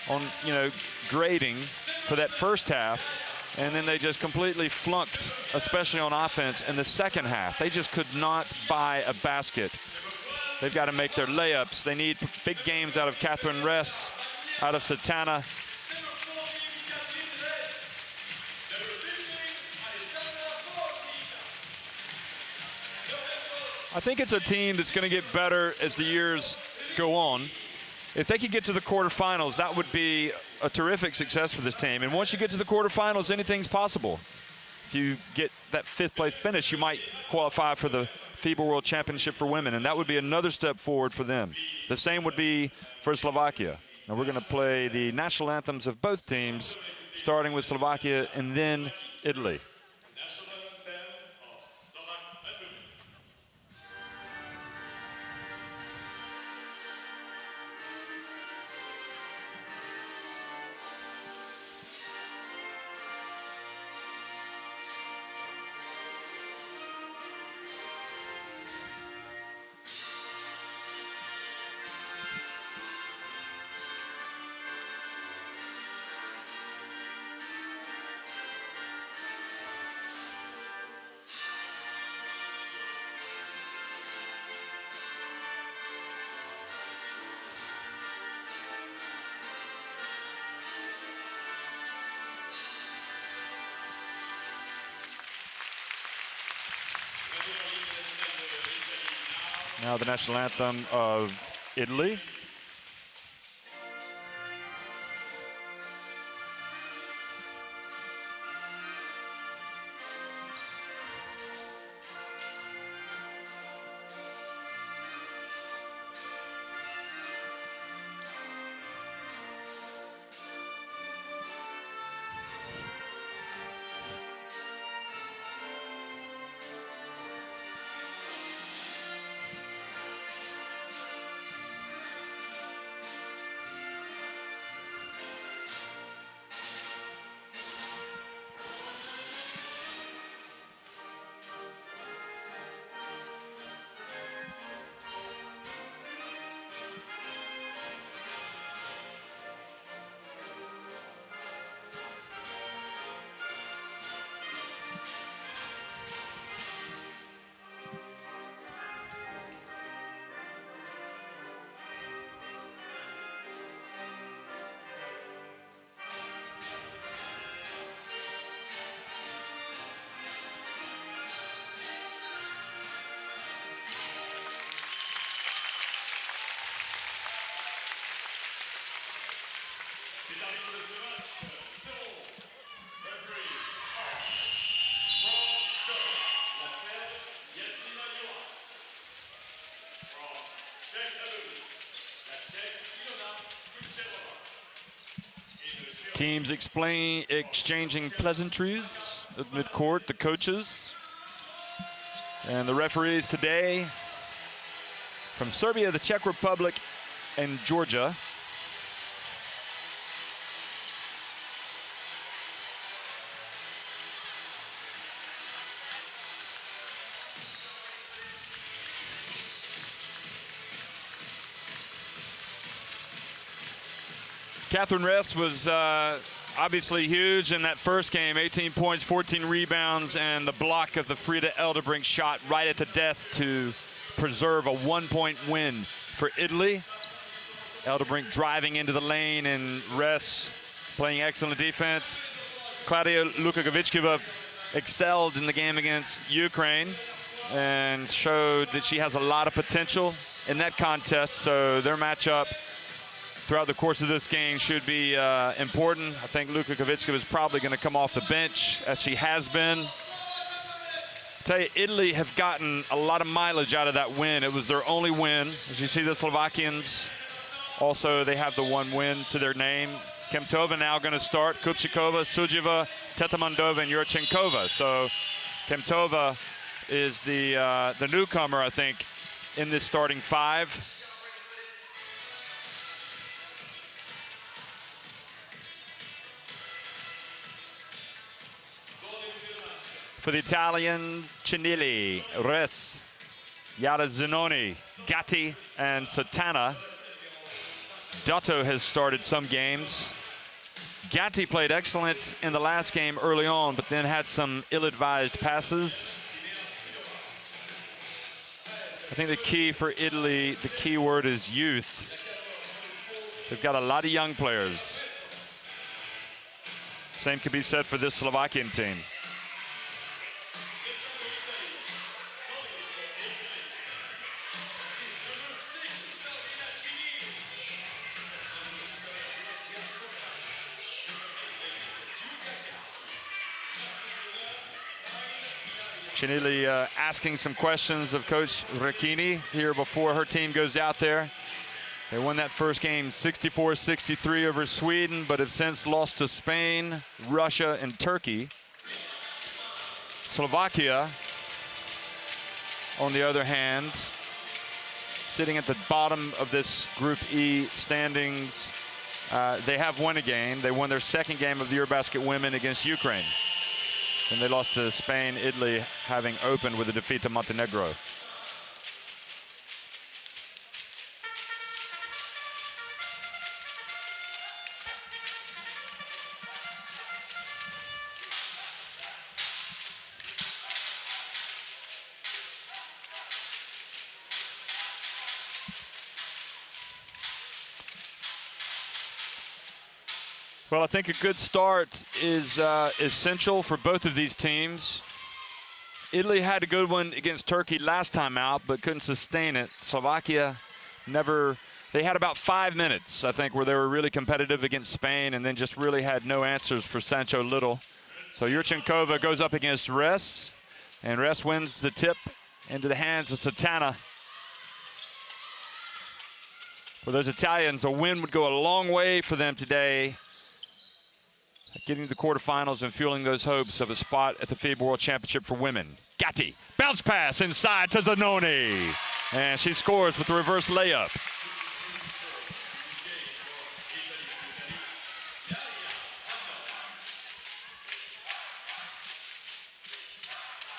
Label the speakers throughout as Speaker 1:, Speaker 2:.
Speaker 1: on, grading for that first half, and then they just completely flunked, especially on offense, in the second half. They just could not buy a basket. They've got to make their layups. They need big games out of Catherine Ress, out of Satana. I think it's a team that's going to get better as the years go on. If they could get to the quarterfinals, that would be a terrific success for this team. And once you get to the quarterfinals, anything's possible. If you get that fifth-place finish, you might qualify for the FIBA World Championship for women, and that would be another step forward for them. The same would be for Slovakia. Now we're going to play the national anthems of both teams, starting with Slovakia and then Italy. Now the national anthem of Italy. Teams exchanging pleasantries at midcourt, the coaches. And the referees today from Serbia, the Czech Republic, and Georgia. Catherine Ress was obviously huge in that first game. 18 points, 14 rebounds, and the block of the Frida Eldebrink shot right at the death to preserve a 1-point win for Italy. Eldebrink driving into the lane, and Ress playing excellent defense. Claudia Lukakovichkova excelled in the game against Ukraine and showed that she has a lot of potential in that contest, so their matchup throughout the course of this game should be important. I think Lukakovichkova is probably going to come off the bench, as she has been. I tell you, Italy have gotten a lot of mileage out of that win. It was their only win. As you see, the Slovakians also, they have the one win to their name. Kemtova now going to start. Kupchikova, Sujeva, Tetamandova, and Yurchenkova. So Kemtova is the newcomer, I think, in this starting five. For the Italians, Cinilli, Ress, Yara Zinoni, Gatti, and Satana. Dotto has started some games. Gatti played excellent in the last game early on, but then had some ill-advised passes. I think the key for Italy, the key word is youth. They've got a lot of young players. Same could be said for this Slovakian team. Cinelli asking some questions of Coach Recchini here before her team goes out there. They won that first game 64-63 over Sweden, but have since lost to Spain, Russia, and Turkey. Slovakia, on the other hand, sitting at the bottom of this Group E standings. They have won a game. They won their second game of the EuroBasket women against Ukraine. And they lost to Spain, Italy, having opened with a defeat to Montenegro. Well, I think a good start is essential for both of these teams. Italy had a good one against Turkey last time out, but couldn't sustain it. Slovakia never. They had about 5 minutes, I think, where they were really competitive against Spain and then just really had no answers for Sancho Little. So Yurchenkova goes up against Ress, and Ress wins the tip into the hands of Satana. For those Italians, a win would go a long way for them today, getting to the quarterfinals and fueling those hopes of a spot at the FIBA World Championship for women. Gatti, bounce pass inside to Zanoni. And she scores with the reverse layup.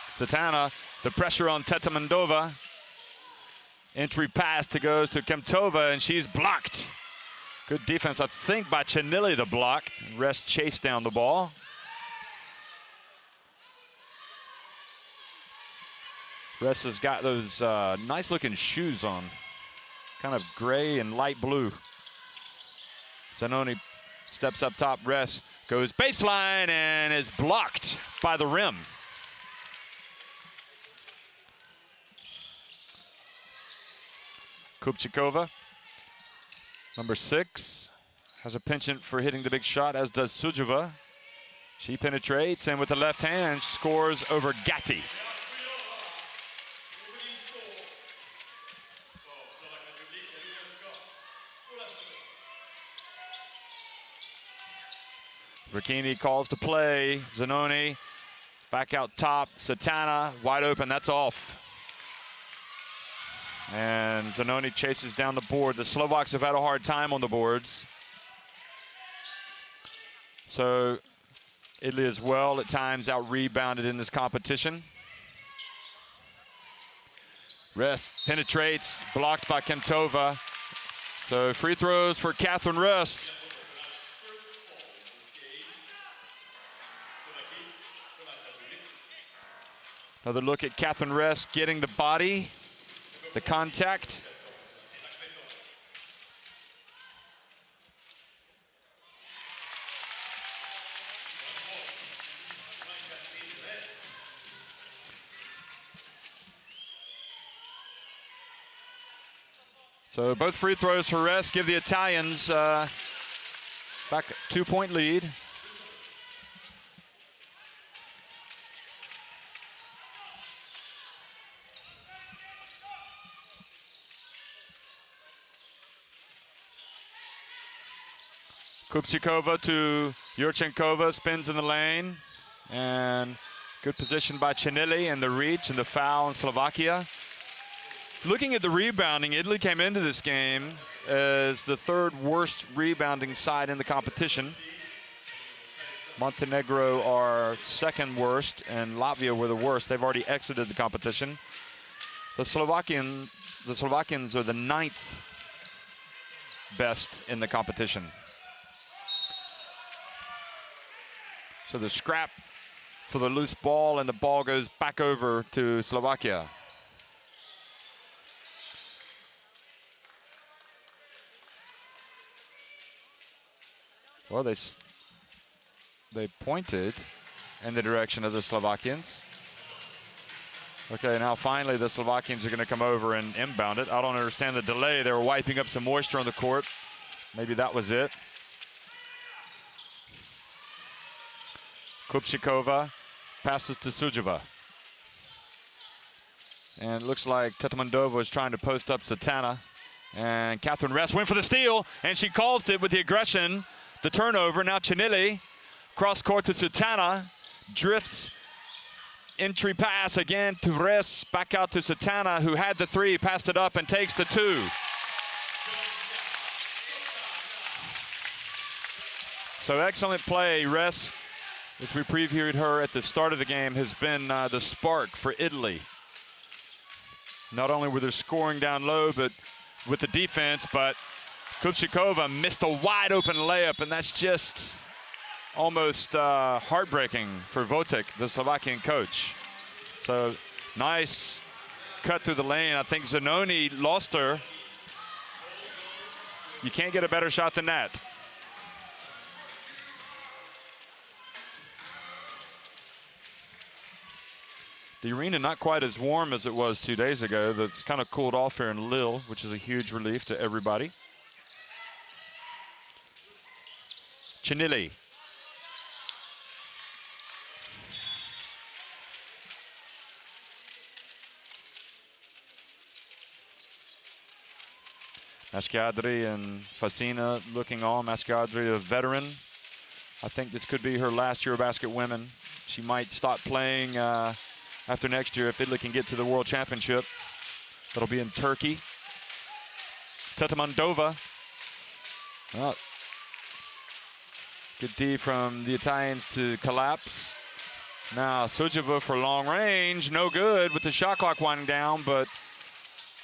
Speaker 1: Satana, the pressure on Tetamandova. Entry pass goes to Kemtova, and she's blocked. Good defense, I think, by Cinelli, the block. Rest chased down the ball. Rest has got those nice-looking shoes on, kind of gray and light blue. Zanoni steps up top. Rest goes baseline and is blocked by the rim. Kupchikova, number 6, has a penchant for hitting the big shot, as does Sujova. She penetrates and with the left hand scores over Gatti. Recchini calls to play. Zanoni back out top. Satana wide open. That's off. And Zanoni chases down the board. The Slovaks have had a hard time on the boards. So Italy as well at times out-rebounded in this competition. Rest penetrates, blocked by Kemtova. So free throws for Catherine Rest. Another look at Catherine Rest getting the body, the contact. So both free throws for Rest give the Italians back a 2-point lead. Kupchikova to Yurchenkova, spins in the lane, and good position by Cinelli, and the reach and the foul in Slovakia. Looking at the rebounding, Italy came into this game as the third worst rebounding side in the competition. Montenegro are second worst, and Latvia were the worst. They've already exited the competition. The Slovakians are the 9th best in the competition. So the scrap for the loose ball, and the ball goes back over to Slovakia. Well, they pointed in the direction of the Slovakians. Okay, now finally the Slovakians are going to come over and inbound it. I don't understand the delay. They were wiping up some moisture on the court. Maybe that was it. Kupchikova passes to Sujeva. And it looks like Tetamandova is trying to post up Satana. And Catherine Ress went for the steal, and she calls it with the aggression. The turnover, now Chinili, cross court to Satana, drifts, entry pass again to Ress, back out to Satana, who had the three, passed it up and takes the two. So excellent play. Ress, as we previewed her at the start of the game, has been the spark for Italy. Not only with her scoring down low, but with the defense, but Kupchikova missed a wide open layup, and that's just almost heartbreaking for Votek, the Slovakian coach. So nice cut through the lane. I think Zanoni lost her. You can't get a better shot than that. The arena not quite as warm as it was 2 days ago. It's kind of cooled off here in Lille, which is a huge relief to everybody. Chinili. Mascadri and Fasina looking on. Mascadri, a veteran. I think this could be her last EuroBasket women. She might stop playing after next year if Italy can get to the World Championship. That'll be in Turkey. Tetamandova. Well, good D from the Italians to collapse. Now Sujeva for long range, no good with the shot clock winding down, but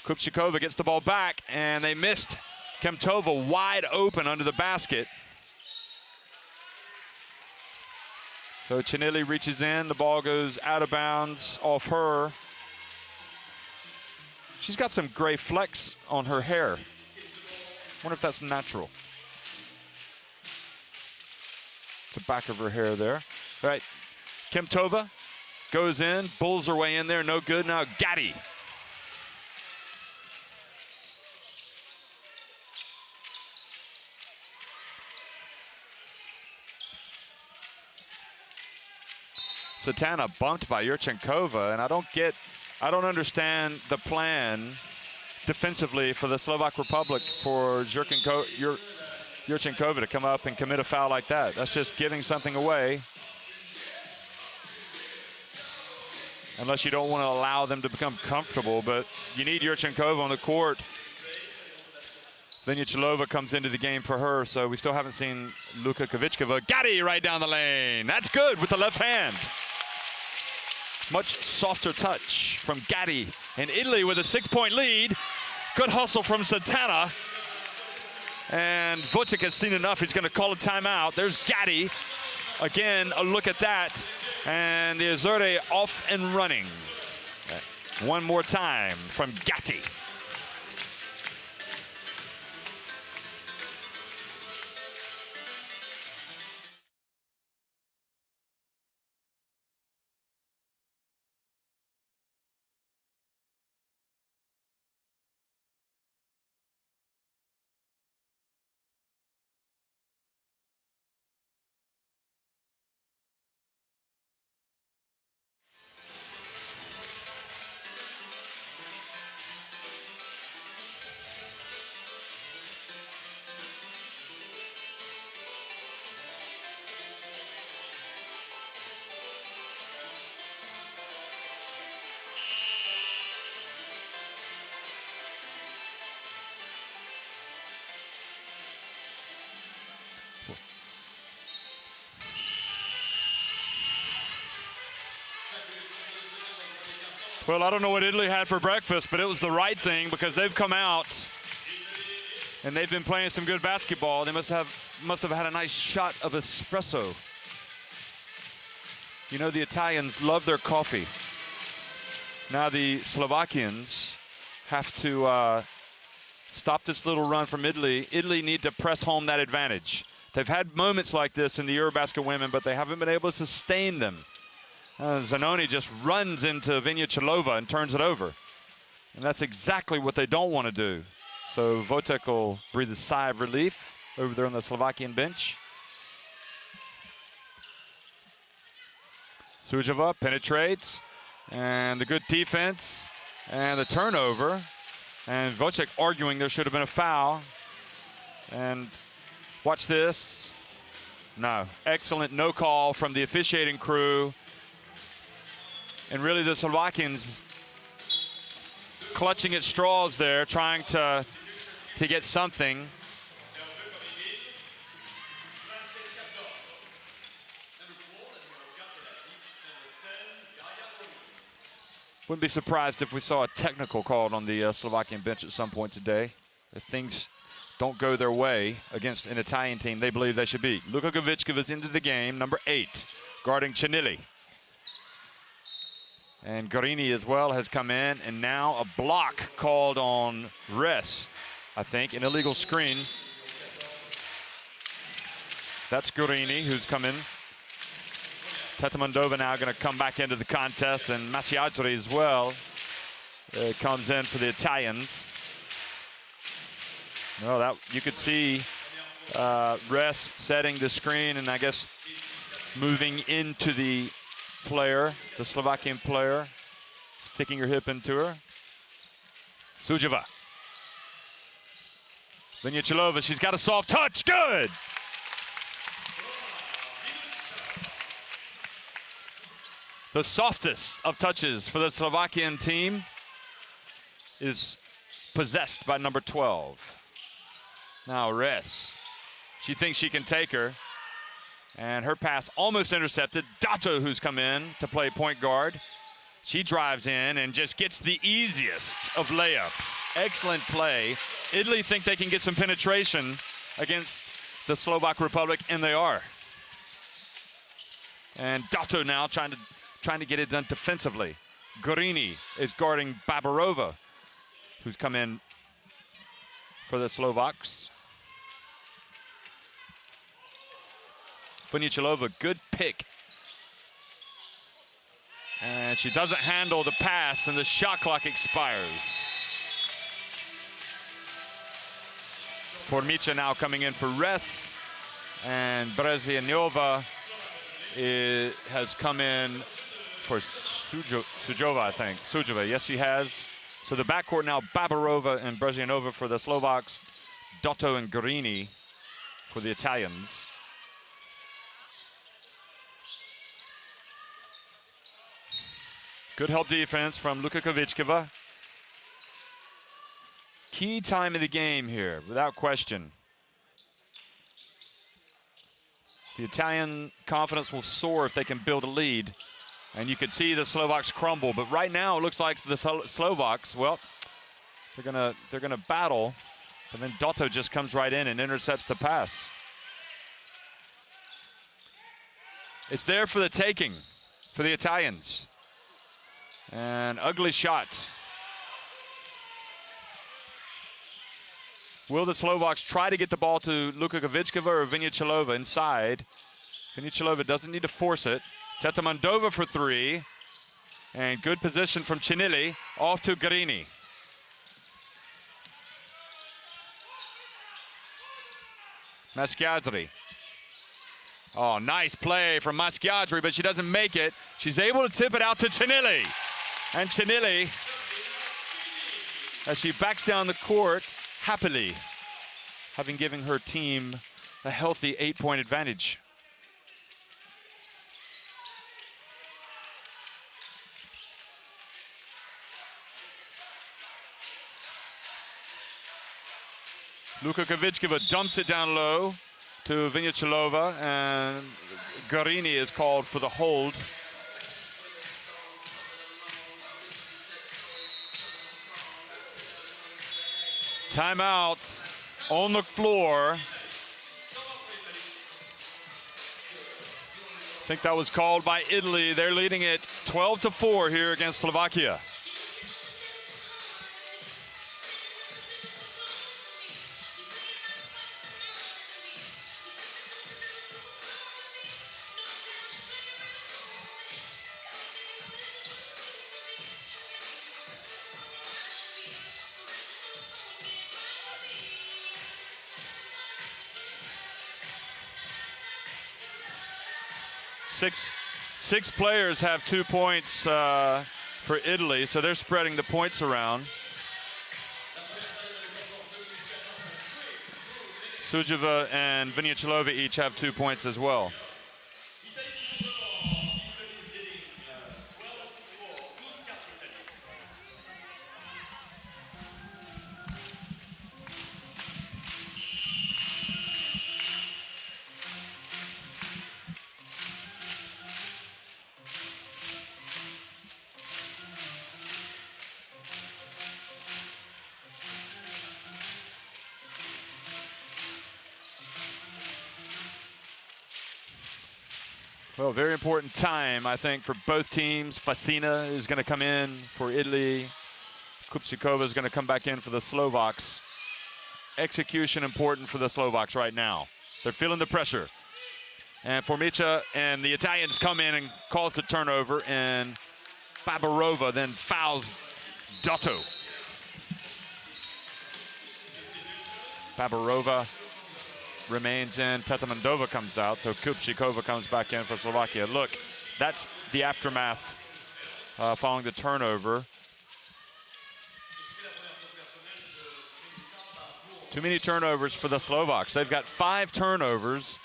Speaker 1: Kupchikova gets the ball back, and they missed Kemtova wide open under the basket. So Chinili reaches in, the ball goes out of bounds off her. She's got some gray flecks on her hair. Wonder if that's natural. The back of her hair there. All right, Kemtova goes in, bulls her way in there, no good. Now Gatti. Satana bumped by Yurchenkova, and I don't understand the plan defensively for the Slovak Republic for Yurchenkova to come up and commit a foul like that. That's just giving something away. Unless you don't want to allow them to become comfortable, but you need Yurchenkova on the court. Venichilova comes into the game for her, so we still haven't seen Luka Kovichkova. Gatti right down the lane. That's good with the left hand. Much softer touch from Gatti. And Italy with a 6-point lead. Good hustle from Satana. And Votek has seen enough. He's going to call a timeout. There's Gatti. Again, a look at that. And the Azzurri off and running. One more time from Gatti. Well, I don't know what Italy had for breakfast, but it was the right thing because they've come out And they've been playing some good basketball. They must have had a nice shot of espresso. You know, the Italians love their coffee. Now the Slovakians have to stop this little run from Italy. Italy need to press home that advantage. They've had moments like this in the EuroBasket women, but they haven't been able to sustain them. Zanoni just runs into Vinicelova and turns it over. And that's exactly what they don't want to do. So Votek will breathe a sigh of relief over there on the Slovakian bench. Sujova penetrates, and the good defense, and the turnover. And Votek arguing there should have been a foul. And watch this. No, excellent no call from the officiating crew. And really the Slovakians clutching at straws there, trying to get something. Wouldn't be surprised if we saw a technical called on the Slovakian bench at some point today. If things don't go their way against an Italian team they believe they should beat. Luka Kovičkova's into the game, number 8, guarding Chinili. And Gorini as well has come in, and now a block called on Res, I think, an illegal screen. That's Gorini who's come in. Tetamandova now going to come back into the contest, and Masiadri as well comes in for the Italians. No, that you could see Res setting the screen, and I guess moving into the player, the Slovakian player, sticking her hip into her. Sujova. Vinicelova, she's got a soft touch, good! The softest of touches for the Slovakian team is possessed by number 12. Now Res, she thinks she can take her. And her pass almost intercepted. Dato, who's come in to play point guard. She drives in and just gets the easiest of layups. Excellent play. Italy think they can get some penetration against the Slovak Republic, and they are. And Dato now trying to get it done defensively. Gorini is guarding Babarova, who's come in for the Slovaks. Vinicelova, good pick. And she doesn't handle the pass, and the shot clock expires. Formica now coming in for Res, and Brezhyanova has come in for Sujova, I think. Sujova, yes, she has. So the backcourt now, Babarova and Brezhyanova for the Slovaks, Dotto and Gorini for the Italians. Good help defense from Luka Kovičkova. Key time of the game here, without question. The Italian confidence will soar if they can build a lead. And you could see the Slovaks crumble. But right now, it looks like the Slovaks, well, they're gonna battle. And then Dotto just comes right in and intercepts the pass. It's there for the taking for the Italians. An ugly shot. Will the Slovaks try to get the ball to Luka Kovičkova or Vinicelova inside? Vinicelova doesn't need to force it. Tetamandova for 3. And good position from Chinili. Off to Gorini. Masciadri. Oh, nice play from Masciadri, but she doesn't make it. She's able to tip it out to Chinili. And Chinili, as she backs down the court, happily, having given her team a healthy 8-point advantage. Luka Kovičkova dumps it down low to Vinicelova, and Gorini is called for the hold. Timeout on the floor. I think that was called by Italy. They're leading it 12-4 here against Slovakia. Six players have 2 points for Italy, so they're spreading the points around. Sujeva and Vinichilova each have 2 points as well. Well, very important time, I think, for both teams. Fasina is going to come in for Italy. Kupčíková is going to come back in for the Slovaks. Execution important for the Slovaks right now. They're feeling the pressure. And Formica and the Italians come in and cause the turnover, and Babarova then fouls Dotto. Babarova remains in. Tetamandova comes out, so Kupčíková comes back in for Slovakia. Look, that's the aftermath following the turnover. Too many turnovers for the Slovaks. They've got 5 turnovers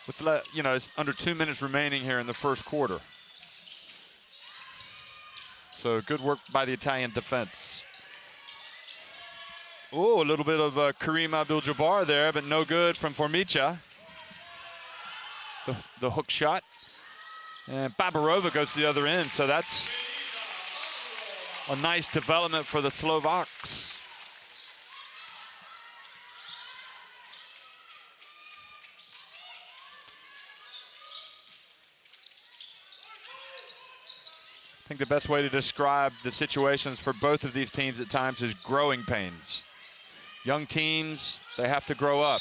Speaker 1: with, it's under 2 minutes remaining here in the first quarter. So good work by the Italian defense. Oh, a little bit of Kareem Abdul-Jabbar there, but no good from Formica. The hook shot. And Babarova goes to the other end, so that's a nice development for the Slovaks. I think the best way to describe the situations for both of these teams at times is growing pains. Young teams, they have to grow up.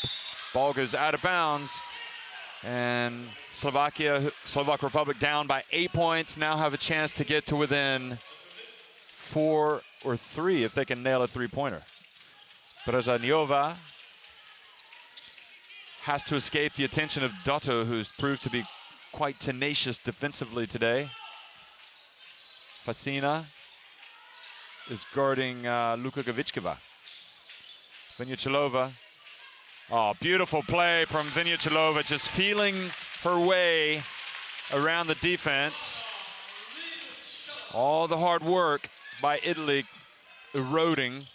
Speaker 1: Ball goes out of bounds, and Slovak Republic down by 8 points, now have a chance to get to within 4 or 3 if they can nail a three-pointer. Brezaniova has to escape the attention of Dotto, who's proved to be quite tenacious defensively today. Fasina is guarding Luka Gavitskova. Vinichilova. Oh, beautiful play from Vinichilova, just feeling her way around the defense. All the hard work by Italy eroding.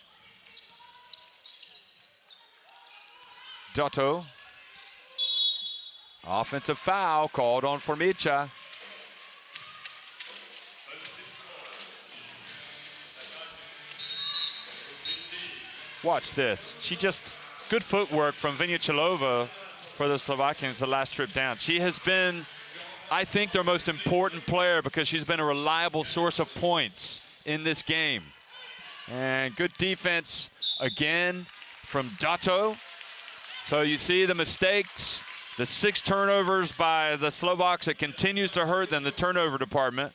Speaker 1: Dotto. Offensive foul called on Formica. Watch this. Good footwork from Vinichilova for the Slovakians the last trip down. She has been, I think, their most important player because she's been a reliable source of points in this game. And good defense again from Dotto. So you see the mistakes, the 6 turnovers by the Slovaks. It continues to hurt them, the turnover department.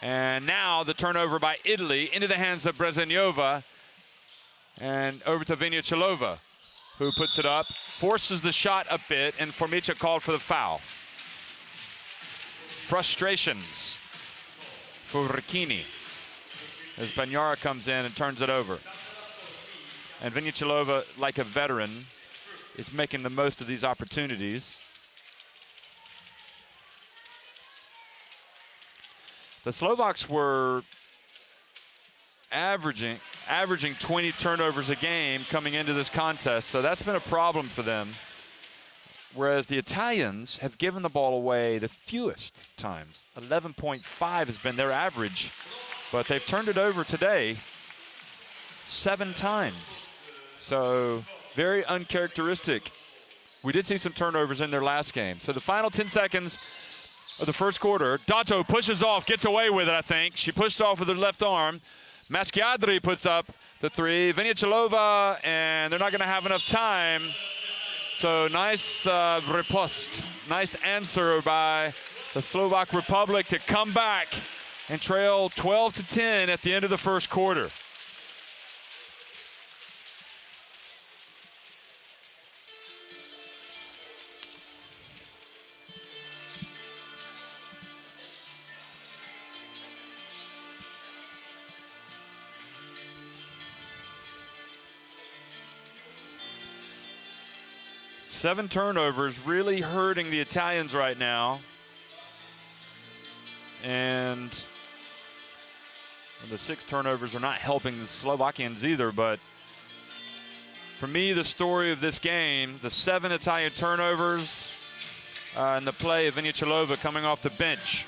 Speaker 1: And now the turnover by Italy into the hands of Brezaniova and over to Vinichilova, who puts it up, forces the shot a bit, and Formica called for the foul. Frustrations for Ricchini as Banyara comes in and turns it over. And Vinichilova, like a veteran, is making the most of these opportunities. The Slovaks were averaging 20 turnovers a game coming into this contest, so that's been a problem for them. Whereas the Italians have given the ball away the fewest times. 11.5 has been their average, but they've turned it over today 7 times. So very uncharacteristic. We did see some turnovers in their last game. So the final 10 seconds of the first quarter, Dato pushes off, gets away with it, I think. She pushed off with her left arm. Maskiadri puts up the 3. Venicelova, and they're not going to have enough time. So nice riposte, nice answer by the Slovak Republic to come back and trail 12-10 at the end of the first quarter. Seven turnovers really hurting the Italians right now. And the 6 turnovers are not helping the Slovakians either, but for me, the story of this game, the 7 Italian turnovers and the play of Venicelova coming off the bench.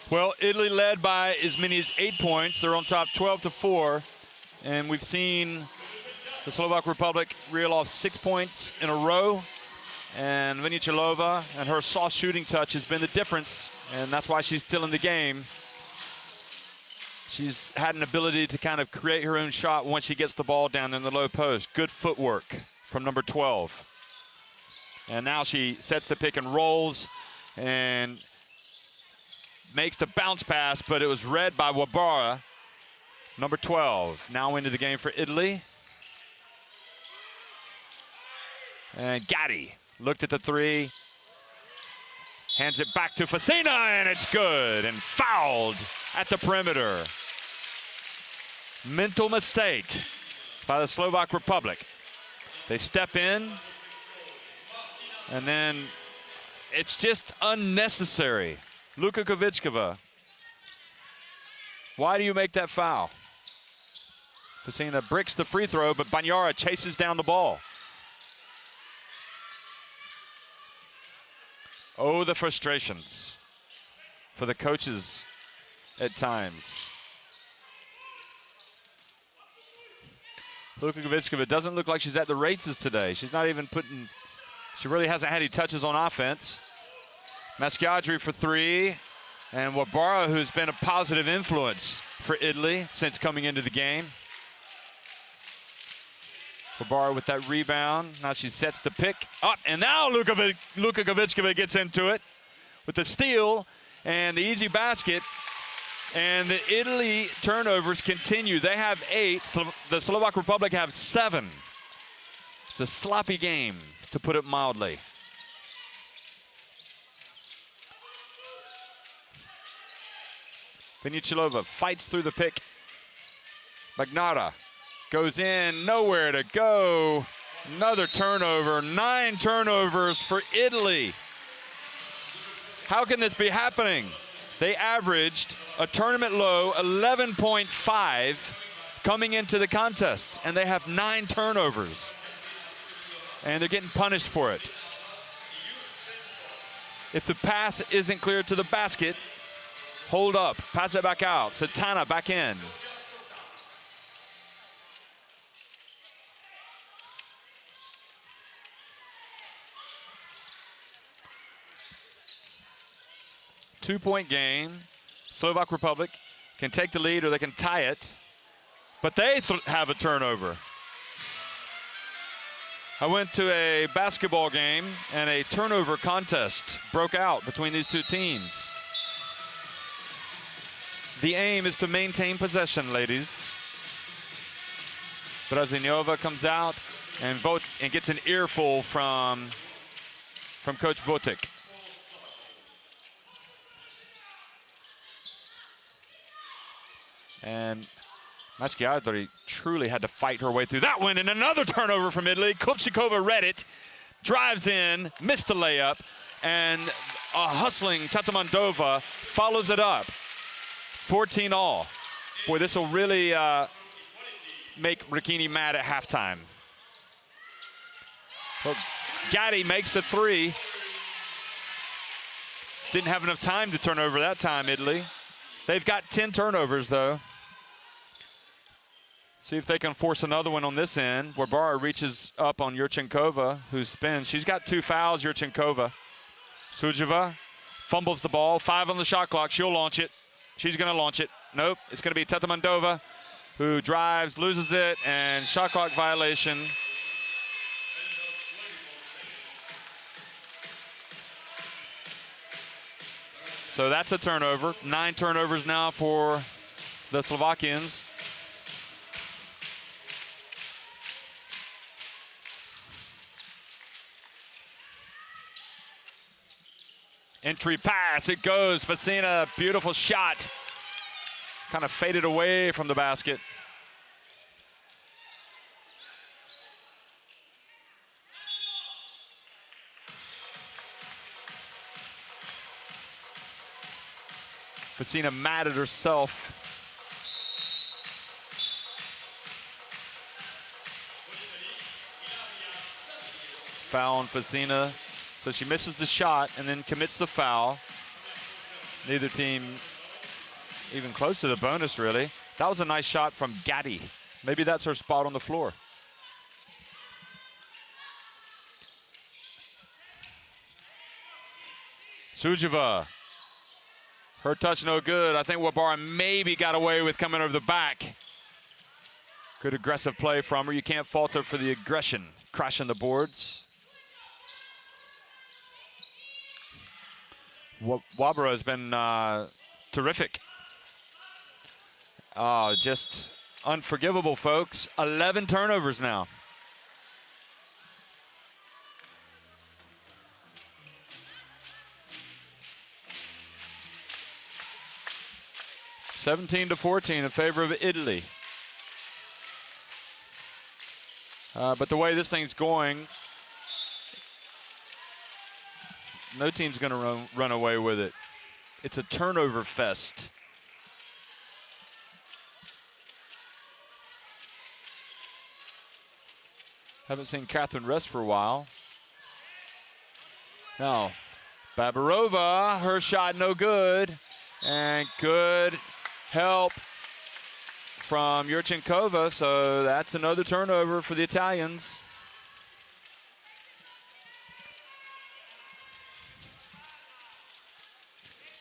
Speaker 1: Well, Italy led by as many as 8 points. They're on top 12-4. And we've seen the Slovak Republic reel off 6 points in a row. And Venicelova and her soft shooting touch has been the difference. And that's why she's still in the game. She's had an ability to kind of create her own shot once she gets the ball down in the low post. Good footwork from number 12. And now she sets the pick and rolls and makes the bounce pass, but it was read by Wabara, number 12. Now into the game for Italy. And Gatti looked at the 3, hands it back to Facina, and it's good, and fouled at the perimeter. Mental mistake by the Slovak Republic. They step in, and then it's just unnecessary. Luka Kovichkova, why do you make that foul? Facina bricks the free throw, but Banyara chases down the ball. Oh, the frustrations for the coaches at times. Luka Kovichkova doesn't look like she's at the races today. She's not even putting, she really hasn't had any touches on offense. Masciadri for 3, and Wabara, who's been a positive influence for Italy since coming into the game. Wabara with that rebound. Now she sets the pick up, and now Luka Kovichkova gets into it with the steal and the easy basket. And the Italy turnovers continue. They have 8. The Slovak Republic have 7. It's a sloppy game, to put it mildly. Venicelova fights through the pick. Magnata goes in, nowhere to go. Another turnover, 9 turnovers for Italy. How can this be happening? They averaged a tournament low 11.5 coming into the contest, and they have 9 turnovers. And they're getting punished for it. If the path isn't clear to the basket, hold up, pass it back out. Satana back in. 2-point game. Slovak Republic can take the lead or they can tie it, but they have a turnover. I went to a basketball game and a turnover contest broke out between these two teams. The aim is to maintain possession, ladies. Braziňová comes out and gets an earful from Coach Votek. And Masciadri truly had to fight her way through that one, and another turnover from Italy. Kulchikova read it, drives in, missed the layup, and a hustling Tatamandova follows it up. 14 all. Boy, this will really make Ricchini mad at halftime. Well, Gatti makes the three. Didn't have enough time to turn over that time, Italy. They've got 10 turnovers, though. See if they can force another one on this end. Wabara reaches up on Yurchenkova, who spins. She's got 2 fouls, Yurchenkova. Sudzheva fumbles the ball. 5 on the shot clock. She'll launch it. She's going to launch it. Nope. It's going to be Tatamandova, who drives, loses it, and shot clock violation. So that's a turnover. 9 turnovers now for the Slovakians. Entry pass, it goes. Facina, beautiful shot. Kind of faded away from the basket. Facina mad at herself. Foul on Facina. So she misses the shot and then commits the foul. Neither team even close to the bonus, really. That was a nice shot from Gatti. Maybe that's her spot on the floor. Sudzheva. Her touch no good. I think Wabara maybe got away with coming over the back. Good aggressive play from her. You can't fault her for the aggression. Crashing the boards. Wabara has been terrific. Just unforgivable, folks. 11 turnovers now. (17-14) in favor of Italy. But the way this thing's going, no team's going to run away with it. It's a turnover fest. Haven't seen Catherine rest for a while. Now, Babarova, her shot no good. And good help from Yurchenkova, so that's another turnover for the Italians.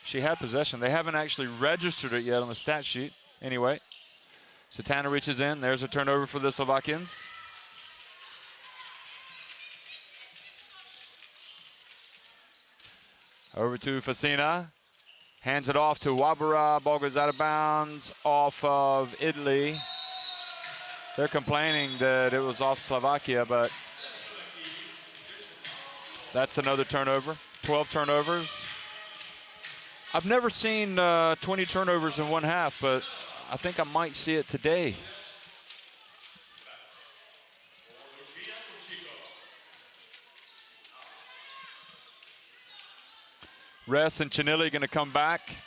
Speaker 1: She had possession. They haven't actually registered it yet on the stat sheet. Anyway, Satana reaches in. There's a turnover for the Slovakians. Over to Facina. Hands it off to Wabara. Ball goes out of bounds off of Italy. They're complaining that it was off Slovakia, but that's another turnover. 12 turnovers. I've never seen 20 turnovers in one half, but I think I might see it today. Ress and Chinili going to come back.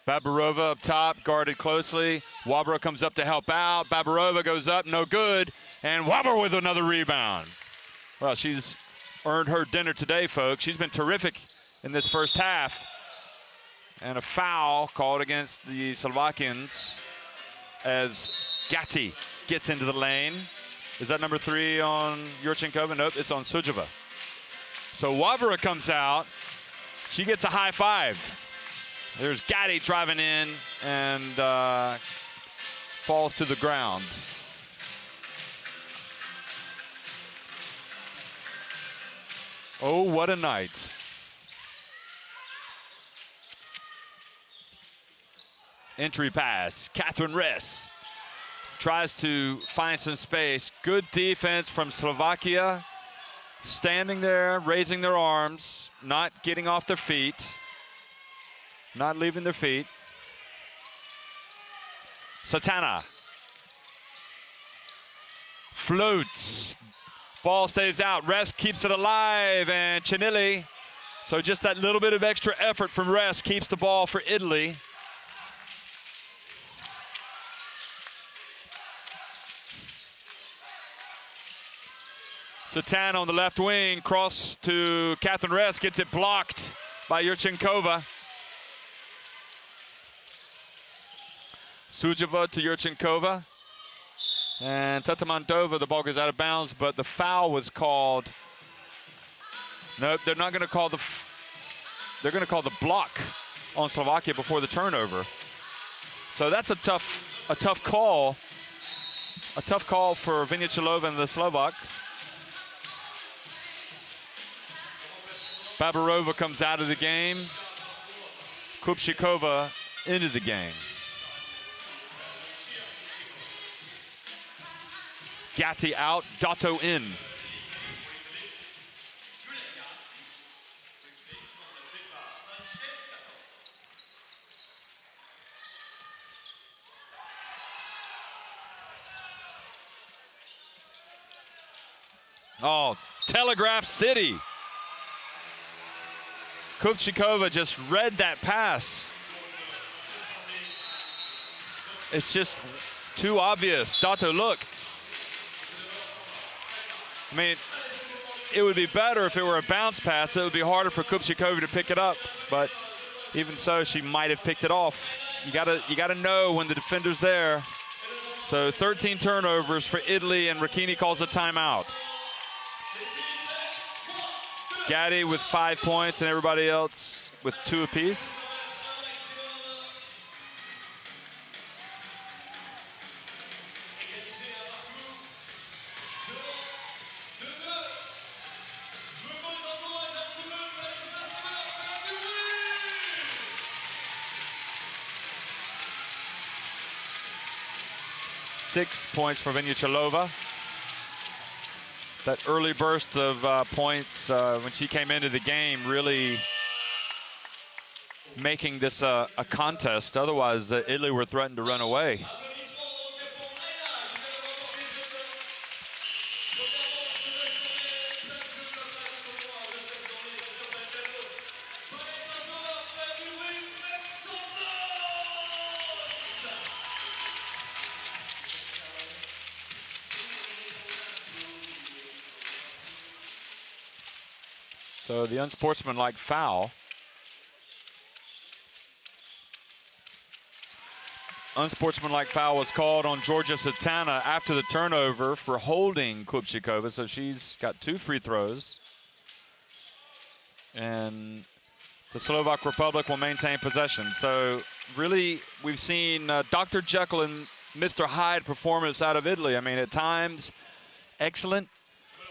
Speaker 1: Babarova up top, guarded closely. Wabara comes up to help out. Babarova goes up, no good. And Wabara with another rebound. Well, she's earned her dinner today, folks. She's been terrific in this first half. And a foul called against the Slovakians as Gatti gets into the lane. Is that number 3 on Yurchenkova? Nope, it's on Sudzheva. So Wabara comes out, She gets a high five. There's Gatti driving in and falls to the ground. Oh, what a night. Entry pass, Catherine Ress tries to find some space. Good defense from Slovakia. Standing there, raising their arms, not getting off their feet, not leaving their feet. Satana floats. Ball stays out. Rest keeps it alive, and Chinili. So just that little bit of extra effort from Rest keeps the ball for Italy. Satana on the left wing, cross to Catherine Rest, gets it blocked by Yurchenkova. Sujeva to Yurchenkova. And Tatamandova, the ball goes out of bounds, but the foul was called. Nope, they're not going to call they're going to call the block on Slovakia before the turnover. So that's a tough call. A tough call for Vinichilova and the Slovaks. Babarova comes out of the game. Kupchikova into the game. Gatti out, Dotto in. Oh, Telegraph City. Kupchikova just read that pass. It's just too obvious. Dotto, look. I mean, it would be better if it were a bounce pass. It would be harder for Kupchikova to pick it up. But even so, she might have picked it off. You gotta know when the defender's there. So 13 turnovers for Italy, and Ricchini calls a timeout. Gatti with 5 points and everybody else with 2 apiece. Six points for Vinichilova. That early burst of points when she came into the game really making this a contest. Otherwise, Italy were threatened to run away. So the unsportsmanlike foul. Unsportsmanlike foul was called on Georgia Satana after the turnover for holding Kupchikova. So she's got 2 free throws. And the Slovak Republic will maintain possession. So really, we've seen Dr. Jekyll and Mr. Hyde performance out of Italy. I mean, at times, excellent,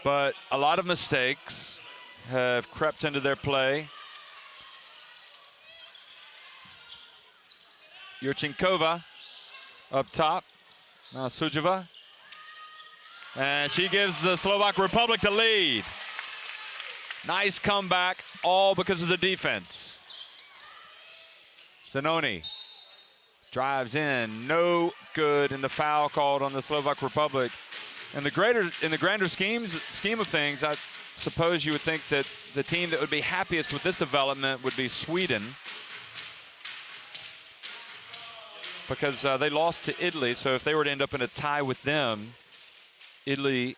Speaker 1: but a lot of mistakes have crept into their play. Yurchenkova up top. Now Sujeva. And she gives the Slovak Republic the lead. Nice comeback, all because of the defense. Zanoni drives in, no good, and the foul called on the Slovak Republic. In the grander scheme of things, I suppose you would think that the team that would be happiest with this development would be Sweden, because they lost to Italy. So if they were to end up in a tie with them, Italy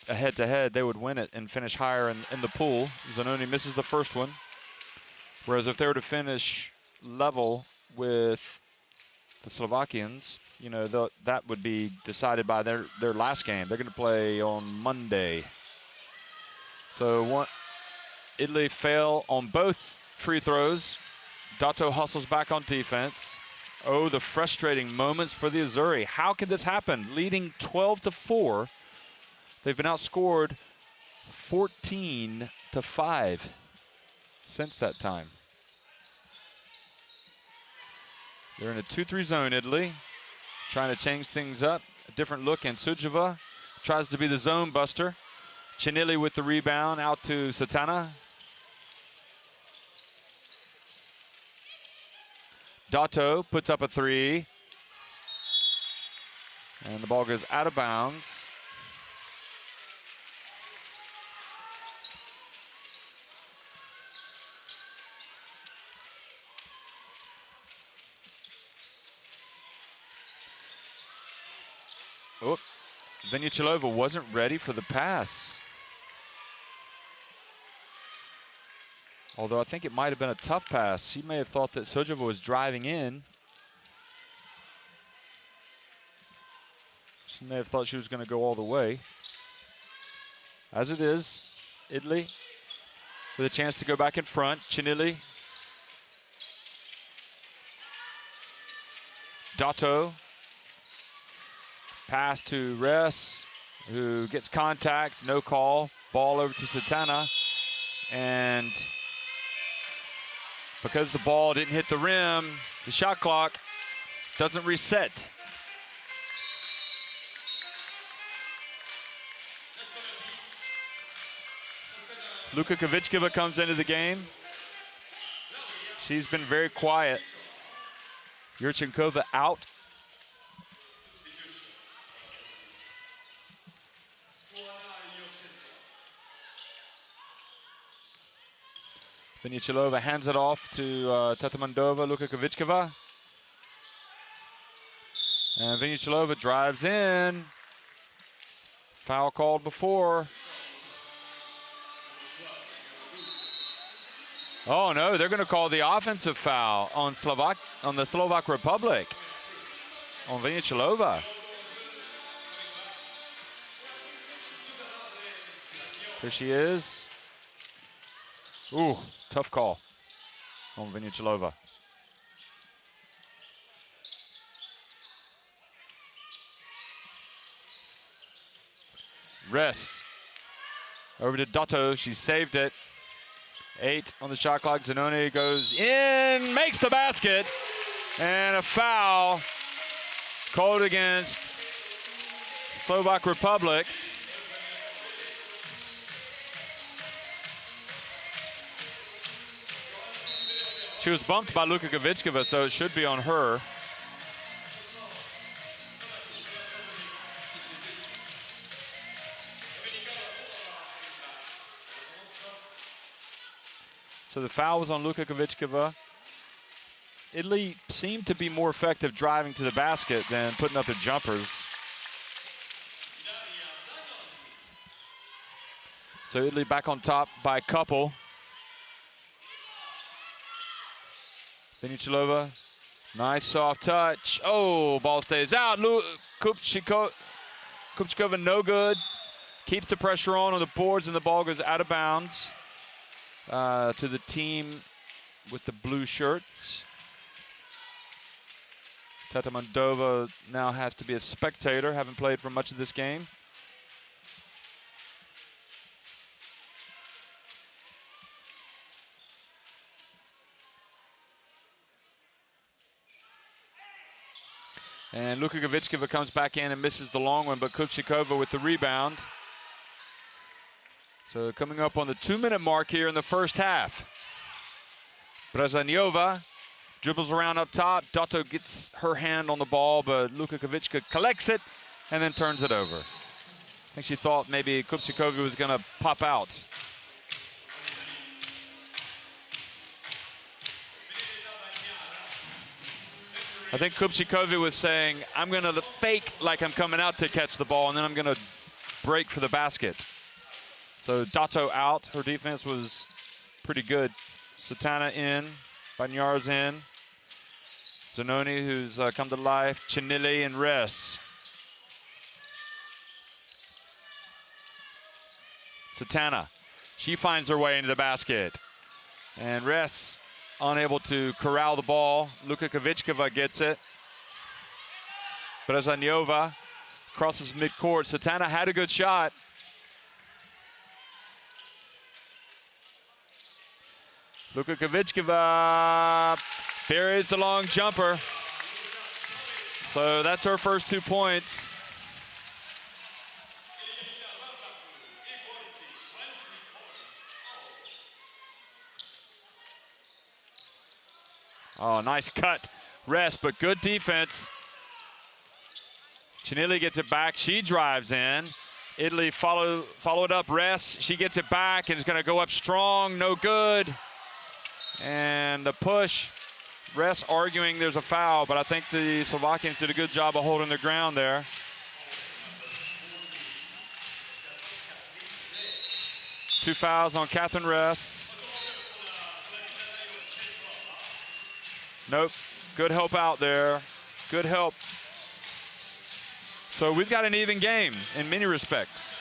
Speaker 1: head-to-head, they would win it and finish higher in the pool. Zanoni misses the first one. Whereas if they were to finish level with the Slovakians, you know, that would be decided by their last game. They're going to play on Monday. So Italy fail on both free throws. Dato hustles back on defense. Oh, the frustrating moments for the Azzurri. How could this happen? Leading 12-4. They've been outscored 14-5 since that time. They're in a 2-3 zone, Italy. Trying to change things up. A different look, and Sujova tries to be the zone buster. Chinili with the rebound, out to Satana. Dato puts up a three. And the ball goes out of bounds. Oh, Venichilova wasn't ready for the pass. Although I think it might have been a tough pass. She may have thought that Sojova was driving in. She may have thought she was going to go all the way. As it is, Italy with a chance to go back in front. Chinili. Dato. Pass to Res, who gets contact, no call. Ball over to Satana. And because the ball didn't hit the rim, the shot clock doesn't reset. Luka Kovichkova comes into the game. She's been very quiet. Yurchenkova out. Venichilova hands it off to Tatamandova, Luka Kovichkova. And Venichilova drives in. Foul called before. Oh no, they're going to call the offensive foul on the Slovak Republic, on Venichilova. Here she is. Ooh, tough call on Venichilova. Rest. Over to Dato, she saved it. 8 on the shot clock. Zanoni goes in, makes the basket, and a foul called against Slovak Republic. She was bumped by Luka Kovichkova, so it should be on her. So the foul was on Luka Kovichkova. Italy seemed to be more effective driving to the basket than putting up their jumpers. So Italy back on top by a couple. Venichilova, nice soft touch. Oh, ball stays out. Kupchikova no good. Keeps the pressure on the boards, and the ball goes out of bounds to the team with the blue shirts. Tatamandova now has to be a spectator, haven't played for much of this game. And Luka Kovichkova comes back in and misses the long one, but Kupchikova with the rebound. So coming up on the 2-minute mark here in the first half. Brazaniova dribbles around up top. Dato gets her hand on the ball, but Luka Kovichkova collects it and then turns it over. I think she thought maybe Kupchikova was going to pop out. I think Kupchikova was saying, I'm going to fake like I'm coming out to catch the ball, and then I'm going to break for the basket. So Dato out. Her defense was pretty good. Satana in. Banyara's in. Zanoni, who's come to life. Chinili and Res. Satana. She finds her way into the basket. And Ress unable to corral the ball. Luka Kovichkova gets it. Brezhanyova crosses midcourt. Satana had a good shot. Luka Kovichkova buries the long jumper. So that's her first 2 points. Oh, nice cut, Rest, but good defense. Chinili gets it back. She drives in. Italy followed up. Rest. She gets it back and is going to go up strong. No good. And the push. Rest arguing there's a foul, but I think the Slovakians did a good job of holding their ground there. Two fouls on Catherine Rest. Nope. Good help out there. Good help. So we've got an even game in many respects.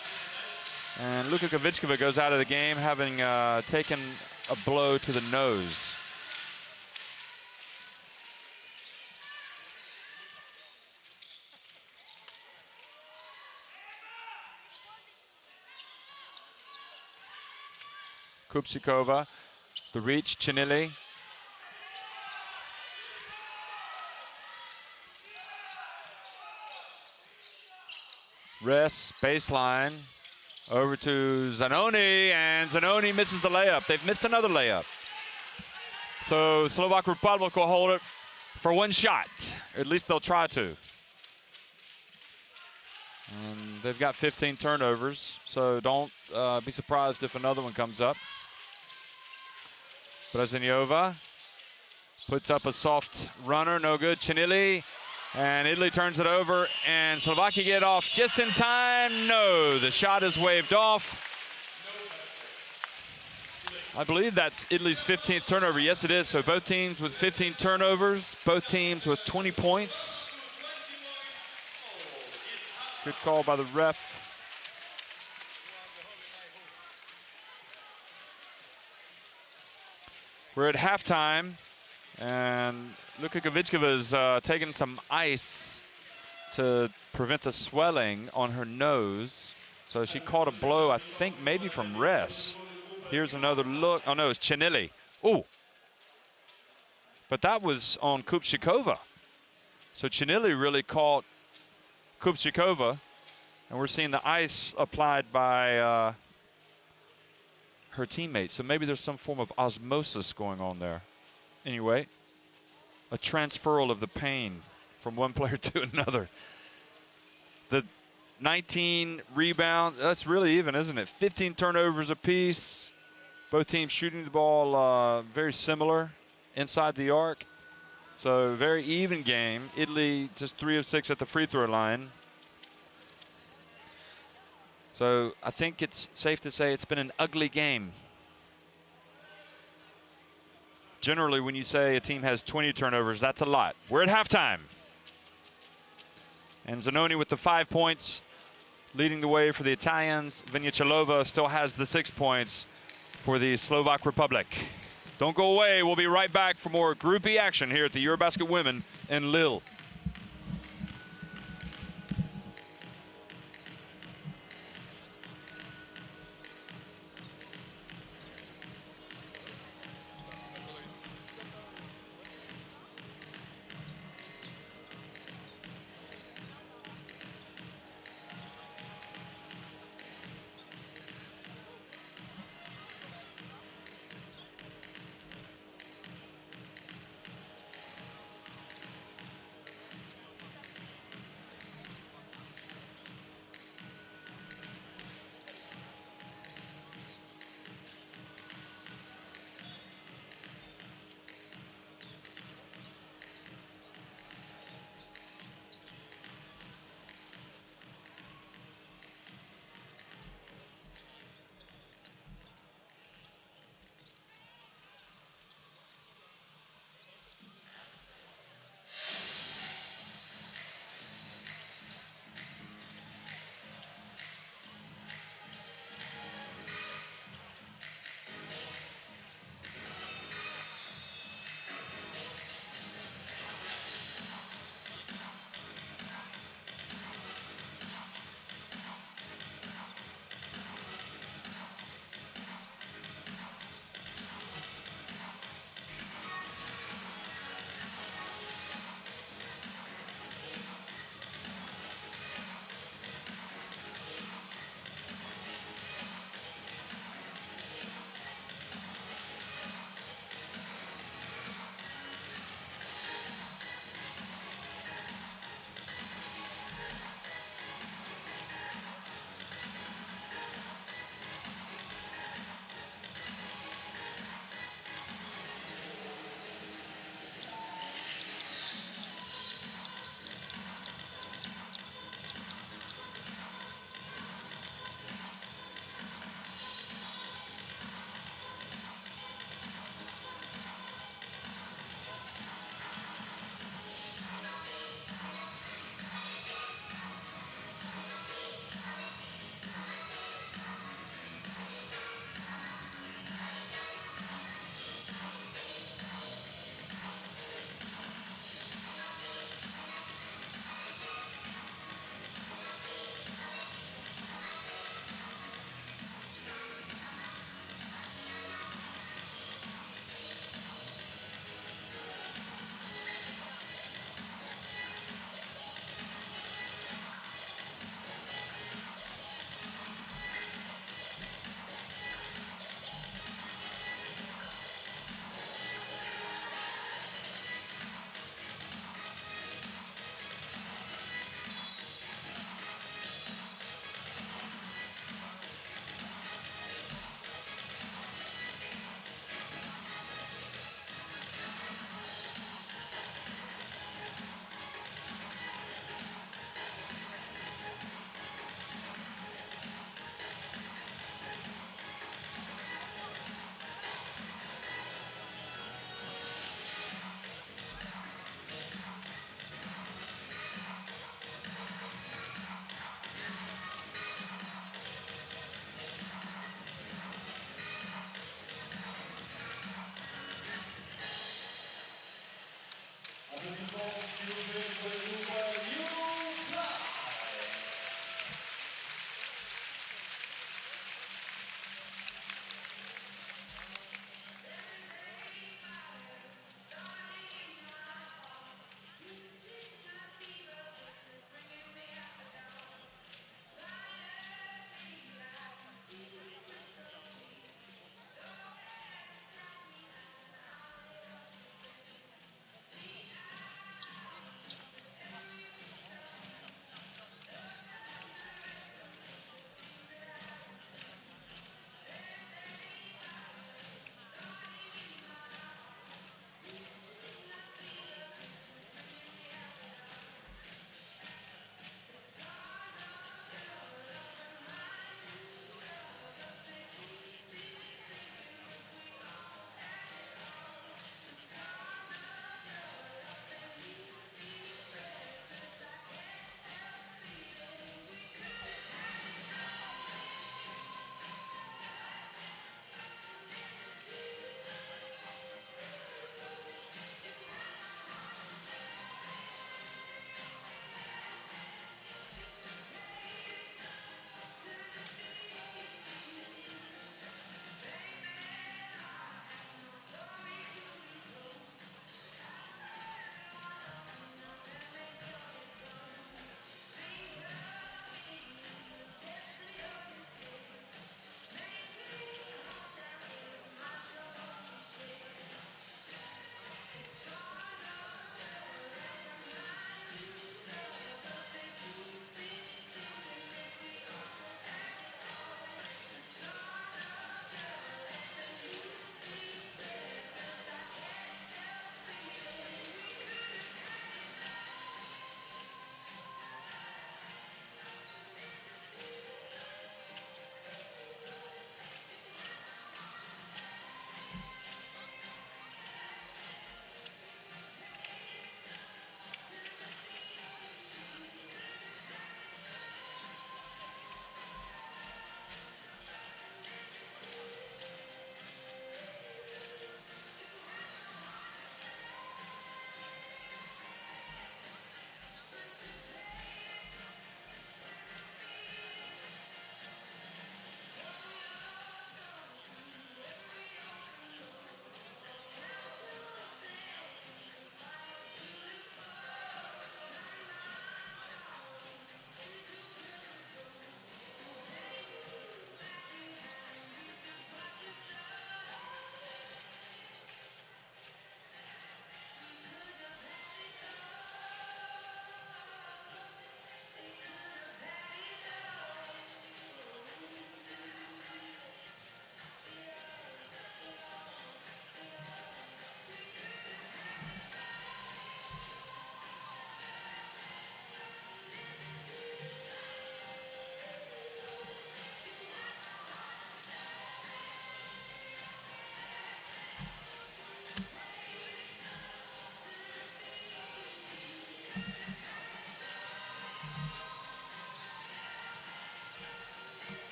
Speaker 1: And Luka Kovichkova goes out of the game having taken a blow to the nose. Kupchikova, the reach, Chinili. Rest, baseline, over to Zanoni, and Zanoni misses the layup. They've missed another layup. So Slovak Republic will hold it for one shot. At least they'll try to. And they've got 15 turnovers, so don't be surprised if another one comes up. Brezhanyova puts up a soft runner, no good. Chinili. And Italy turns it over, and Slovakia get off just in time. No, the shot is waved off. I believe that's Italy's 15th turnover. Yes, it is. So both teams with 15 turnovers, both teams with 20 points. Good call by the ref. We're at halftime, and Luka Kovichkova's taking some ice to prevent the swelling on her nose. So she caught a blow, I think, maybe from Rest. Here's another look. Oh, no, it's Chinili. Ooh. But that was on Kupchikova. So Chinili really caught Kupchikova. And we're seeing the ice applied by her teammates. So maybe there's some form of osmosis going on there. Anyway, a transferal of the pain from one player to another. The 19 rebounds, that's really even, isn't it? 15 turnovers apiece. Both teams shooting the ball very similar inside the arc. So very even game. Italy just 3 of 6 at the free throw line. So I think it's safe to say it's been an ugly game. Generally, when you say a team has 20 turnovers, that's a lot. We're at halftime. And Zanoni with the 5 points, leading the way for the Italians. Venicelova still has the 6 points for the Slovak Republic. Don't go away. We'll be right back for more Group E action here at the EuroBasket Women in Lille.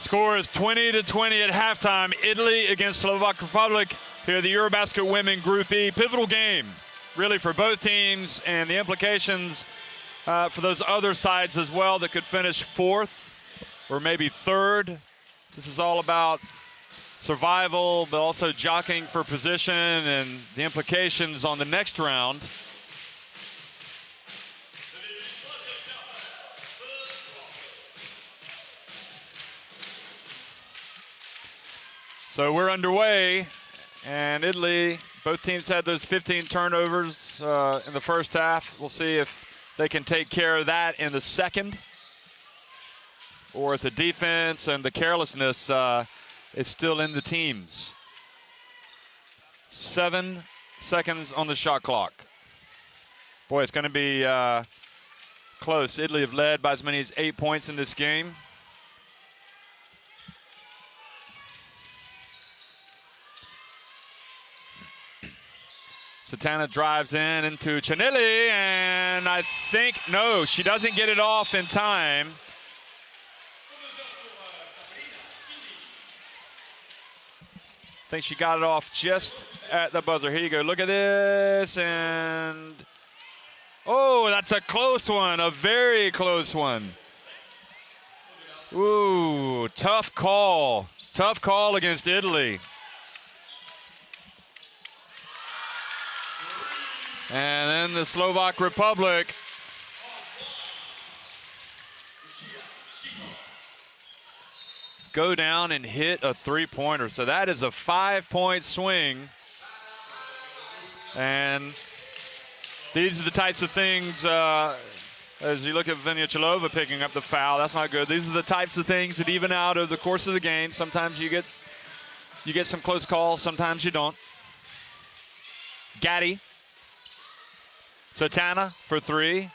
Speaker 1: Score is 20-20 at halftime. Italy against Slovak Republic here at the EuroBasket Women Group E. Pivotal game, really, for both teams, and the implications for those other sides as well that could finish fourth or maybe third. This is all about survival, but also jockeying for position and the implications on the next round. So we're underway, and Italy, both teams had those 15 turnovers in the first half. We'll see if they can take care of that in the second, or if the defense and the carelessness is still in the teams. 7 seconds on the shot clock. Boy, it's going to be close. Italy have led by as many as 8 points in this game. Satana drives into Cinelli, and I think, no, she doesn't get it off in time. I think she got it off just at the buzzer. Here you go, look at this, and oh, that's a close one, a very close one. Ooh, tough call against Italy. And then the Slovak Republic go down and hit a three-pointer. So that is a 5-point swing. And these are the types of things, as you look at Veniachelova picking up the foul, that's not good. These are the types of things that even out of the course of the game, sometimes you get some close calls, sometimes you don't. Gatti. Satana for three.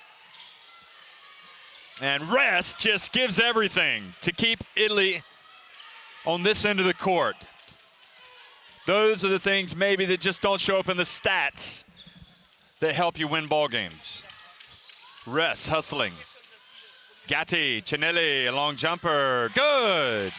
Speaker 1: And Rest just gives everything to keep Italy on this end of the court. Those are the things maybe that just don't show up in the stats that help you win ball games. Rest hustling. Gatti, Cinelli, a long jumper. Good.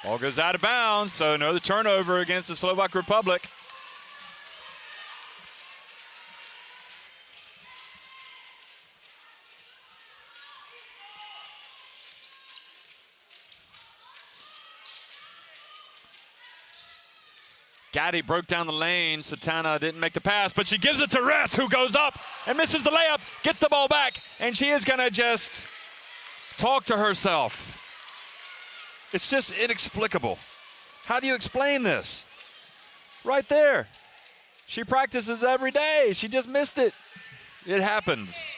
Speaker 1: Ball goes out of bounds, so another turnover against the Slovak Republic. Gatti broke down the lane. Satana didn't make the pass, but she gives it to Rest, who goes up and misses the layup, gets the ball back, and she is going to just talk to herself. It's just inexplicable. How do you explain this? Right there. She practices every day. She just missed it. It happens.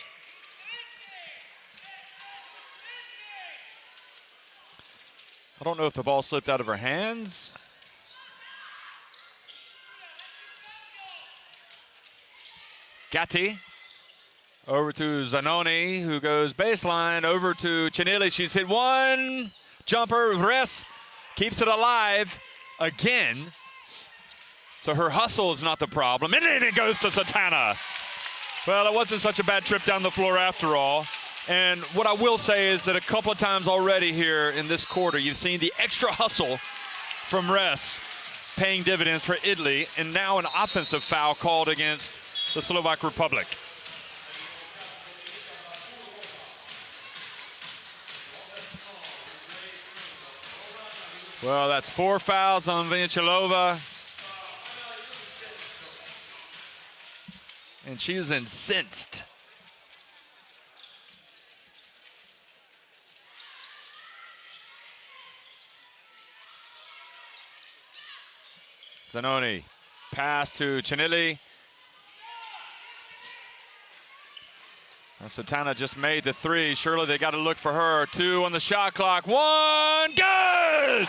Speaker 1: I don't know if the ball slipped out of her hands. Gatti over to Zanoni, who goes baseline, over to Cinelli. She's hit one. Jumper, Rest keeps it alive again. So her hustle is not the problem. And then it goes to Satana. Well, it wasn't such a bad trip down the floor after all. And what I will say is that a couple of times already here in this quarter, you've seen the extra hustle from Rest paying dividends for Italy, and now an offensive foul called against the Slovak Republic. Well, that's 4 fouls on Veniachelova. And she is incensed. Zanoni, pass to Cinelli. And Satana just made the three. Surely they got to look for her. 2 on the shot clock. 1, good!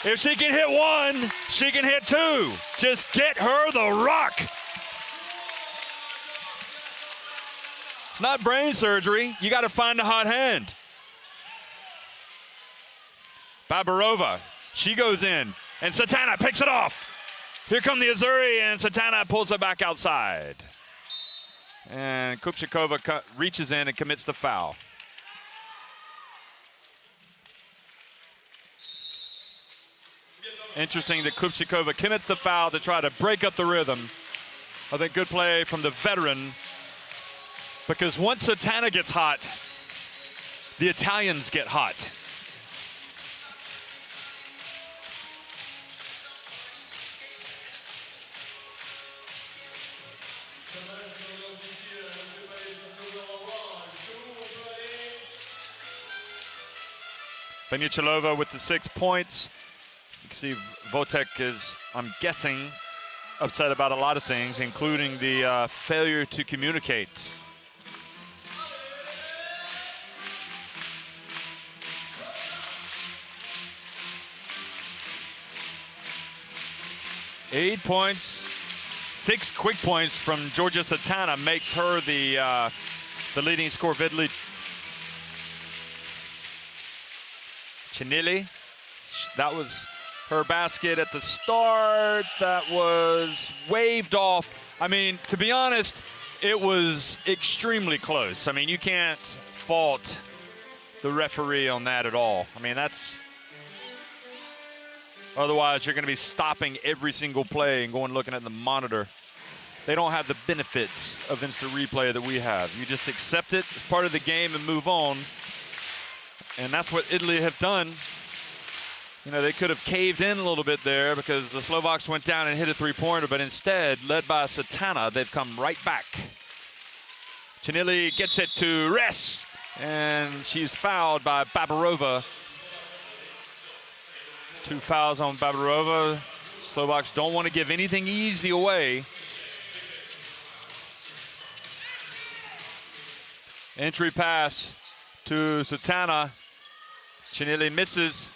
Speaker 1: If she can hit 1, she can hit 2. Just get her the rock. It's not brain surgery. You got to find a hot hand. Babarova, she goes in. And Satana picks it off. Here come the Azzurri, and Satana pulls it back outside. And Kupchikova reaches in and commits the foul. Interesting that Kupchikova commits the foul to try to break up the rhythm. I think good play from the veteran, because once Satana gets hot, the Italians get hot. Venicelova with the 6 points. You can see Votek is, I'm guessing, upset about a lot of things, including the failure to communicate. Eight points, 6 quick points from Georgia Satana makes her the leading scorer of Italy. Chinili, that was her basket at the start. That was waved off. I mean, to be honest, it was extremely close. I mean, you can't fault the referee on that at all. I mean, that's, otherwise you're going to be stopping every single play and going looking at the monitor. They don't have the benefits of instant replay that we have. You just accept it as part of the game and move on. And that's what Italy have done. You know, they could have caved in a little bit there because the Slovaks went down and hit a three-pointer, but instead, led by Satana, they've come right back. Chinili gets it to Res, and she's fouled by Babarova. 2 fouls on Babarova. Slovaks don't want to give anything easy away. Entry pass to Satana. Chinili misses.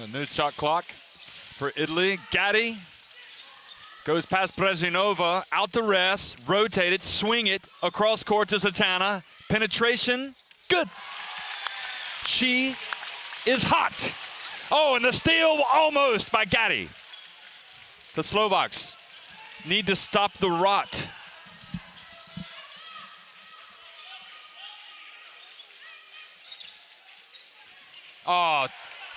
Speaker 1: A new shot clock for Italy. Gatti goes past Brezhinova, out to Rest, rotate it, swing it across court to Satana. Penetration, good. She is hot. Oh, and the steal almost by Gatti. The Slovaks need to stop the rot. Oh,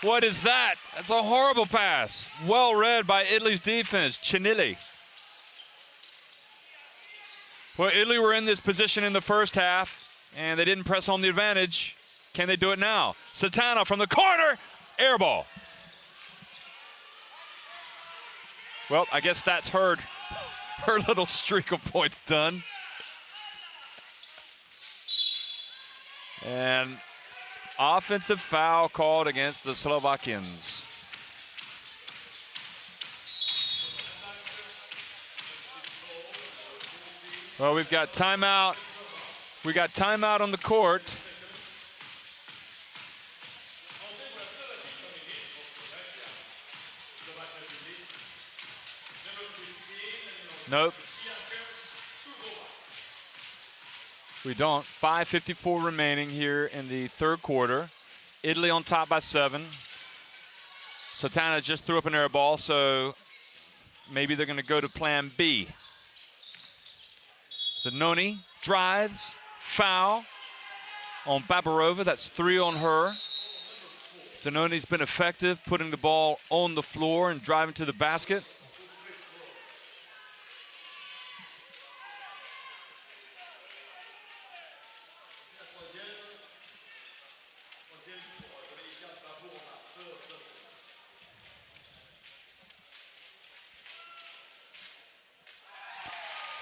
Speaker 1: what is that? That's a horrible pass. Well read by Italy's defense. Chinili. Well, Italy were in this position in the first half, and they didn't press on the advantage. Can they do it now? Satana from the corner, air ball. Well, I guess that's her little streak of points done. And offensive foul called against the Slovakians. Well, we've got timeout. We got timeout on the court. Nope. We don't. 5:54 remaining here in the third quarter. Italy on top by 7. Satana just threw up an air ball, so maybe they're going to go to plan B. Zanoni drives, foul on Babarova. That's 3 on her. Zanoni's been effective putting the ball on the floor and driving to the basket.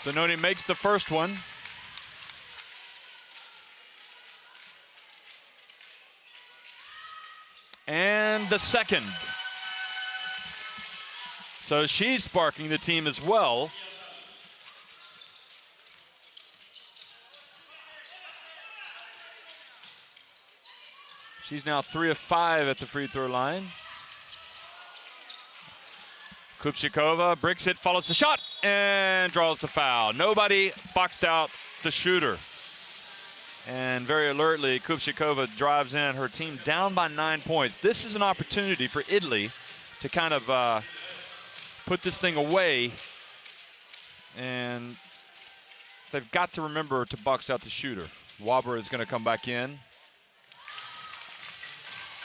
Speaker 1: Zanoni makes the first one. And the second. So she's sparking the team as well. She's now 3 of 5 at the free throw line. Kupchikova bricks it, follows the shot, and draws the foul. Nobody boxed out the shooter. And very alertly, Kupchikova drives in, her team down by 9 points. This is an opportunity for Italy to kind of put this thing away. And they've got to remember to box out the shooter. Wabra is going to come back in.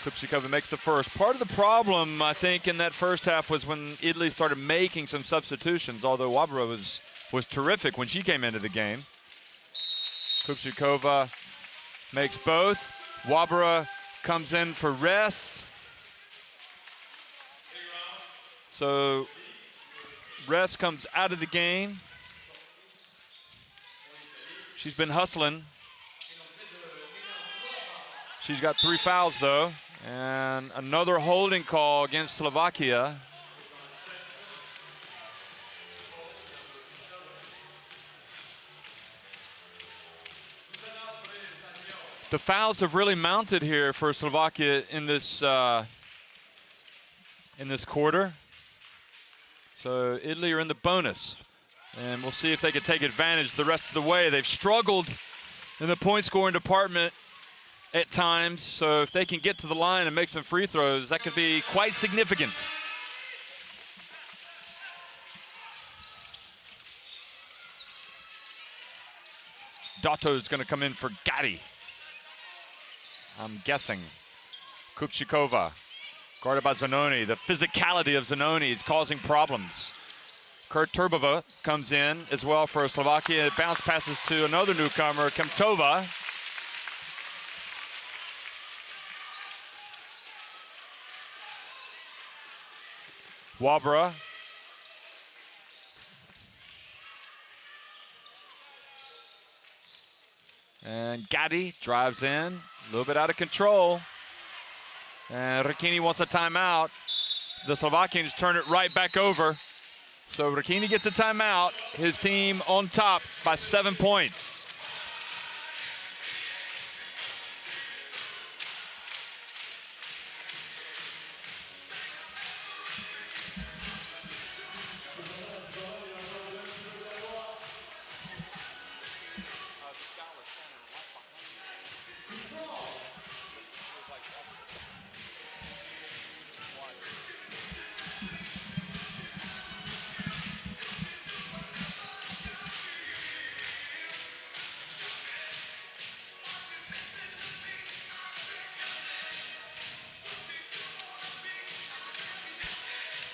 Speaker 1: Kupchikova makes the first. Part of the problem, I think, in that first half was when Italy started making some substitutions, although Wabra was terrific when she came into the game. Kupchikova makes both. Wabra comes in for rest. So rest comes out of the game. She's been hustling. She's got 3 fouls, though. And another holding call against Slovakia. The fouls have really mounted here for Slovakia in this quarter. So Italy are in the bonus. And we'll see if they can take advantage the rest of the way. They've struggled in the point scoring department at times, so if they can get to the line and make some free throws, that could be quite significant. Dotto's going to come in for Gatti, I'm guessing. Kupchikova, guarded by Zanoni. The physicality of Zanoni is causing problems. Kurt Turbova comes in as well for Slovakia. It bounce passes to another newcomer, Kemtova. Wabra. And Gatti drives in, a little bit out of control. And Ricchini wants a timeout. The Slovakians turn it right back over. So Ricchini gets a timeout. His team on top by 7 points.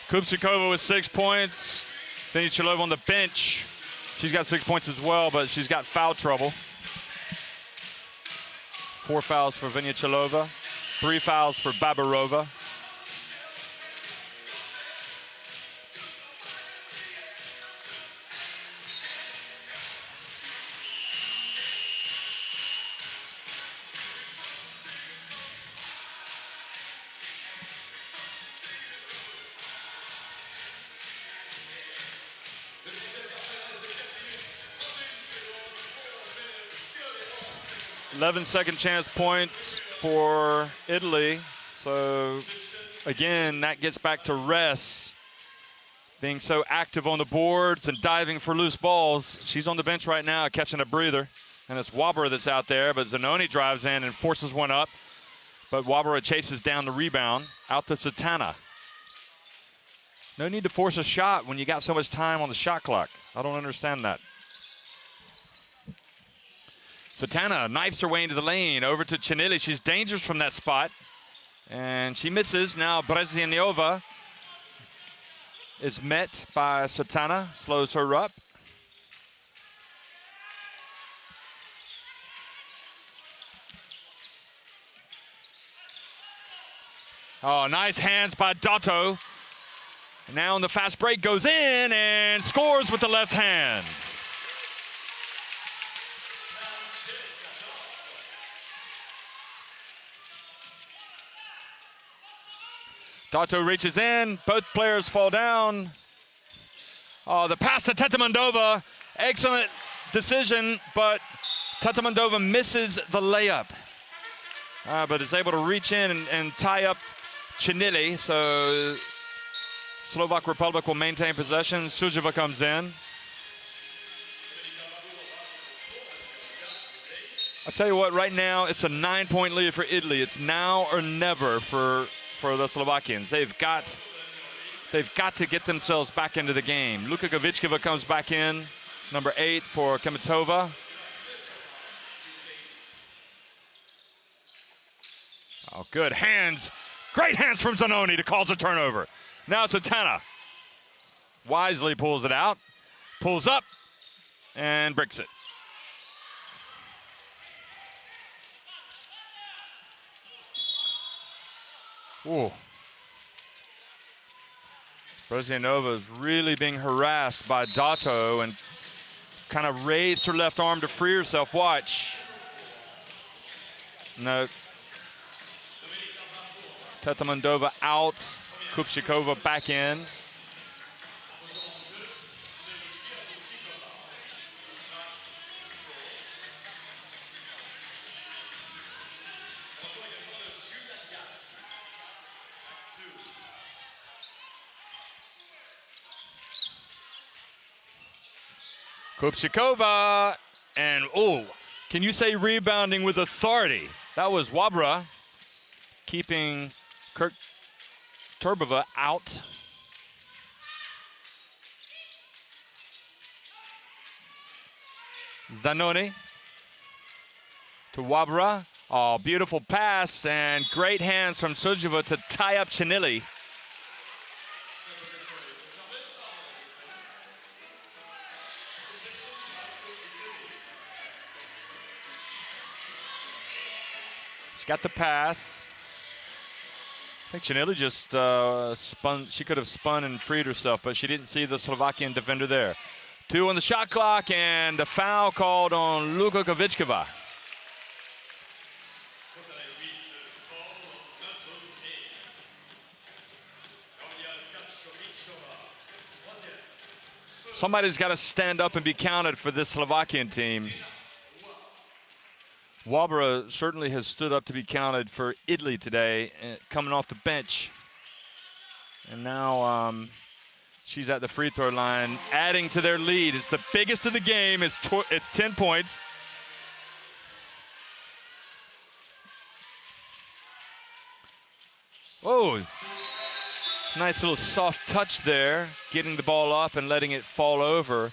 Speaker 1: Kupchikova with 6 points. Venichilova on the bench. She's got 6 points as well, but she's got foul trouble. 4 fouls for Venichilova, 3 fouls for Babarova. Second chance points for Italy. So again, that gets back to Ress being so active on the boards and diving for loose balls. She's on the bench right now catching a breather. And it's Wabra that's out there, but Zanoni drives in and forces one up. But Wabra chases down the rebound out to Satana. No need to force a shot when you got so much time on the shot clock. I don't understand that. Satana knifes her way into the lane, over to Chinili. She's dangerous from that spot, and she misses. Now Brezhnev is met by Satana, slows her up. Oh, nice hands by Dotto. Now on the fast break, goes in and scores with the left hand. Dato reaches in. Both players fall down. Oh, the pass to Tetamandova. Excellent decision, but Tetamandova misses the layup. But is able to reach in and tie up Chinili. So Slovak Republic will maintain possession. Sujiva comes in. I'll tell you what, right now it's a 9-point lead for Italy. It's now or never for the Slovakians. They've got to get themselves back into the game. Luka Gavichkova comes back in, number 8 for Kemetova. Oh, good hands. Great hands from Zanoni to cause a turnover. Now it's Atana. Wisely pulls it out, pulls up, and bricks it. Ooh. Brezhneva is really being harassed by Dato and kind of raised her left arm to free herself. Watch. No. Tetamandova out. Kupchikova back in. Kupchikova, and oh, can you say rebounding with authority? That was Wabra keeping Kirk Turbova out. Zanoni to Wabra. Oh, beautiful pass and great hands from Sujiva to tie up Chinili. She got the pass. I think Chinili just spun. She could have spun and freed herself, but she didn't see the Slovakian defender there. 2 on the shot clock, and a foul called on Luka Gavichkova. Somebody's got to stand up and be counted for this Slovakian team. Wabra certainly has stood up to be counted for Italy today, coming off the bench. And now she's at the free throw line, adding to their lead. It's the biggest of the game. It's 10 points. Oh, nice little soft touch there, getting the ball up and letting it fall over.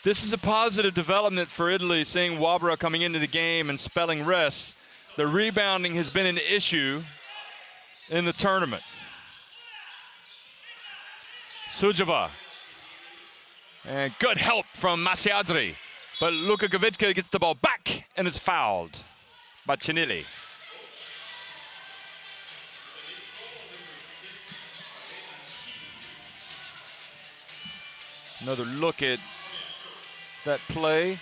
Speaker 1: This is a positive development for Italy, seeing Wabra coming into the game and spelling rest. The rebounding has been an issue in the tournament. Sujiva. And good help from Masiadri. But Luka Gavichka gets the ball back and is fouled by Chinili. Another look at that play.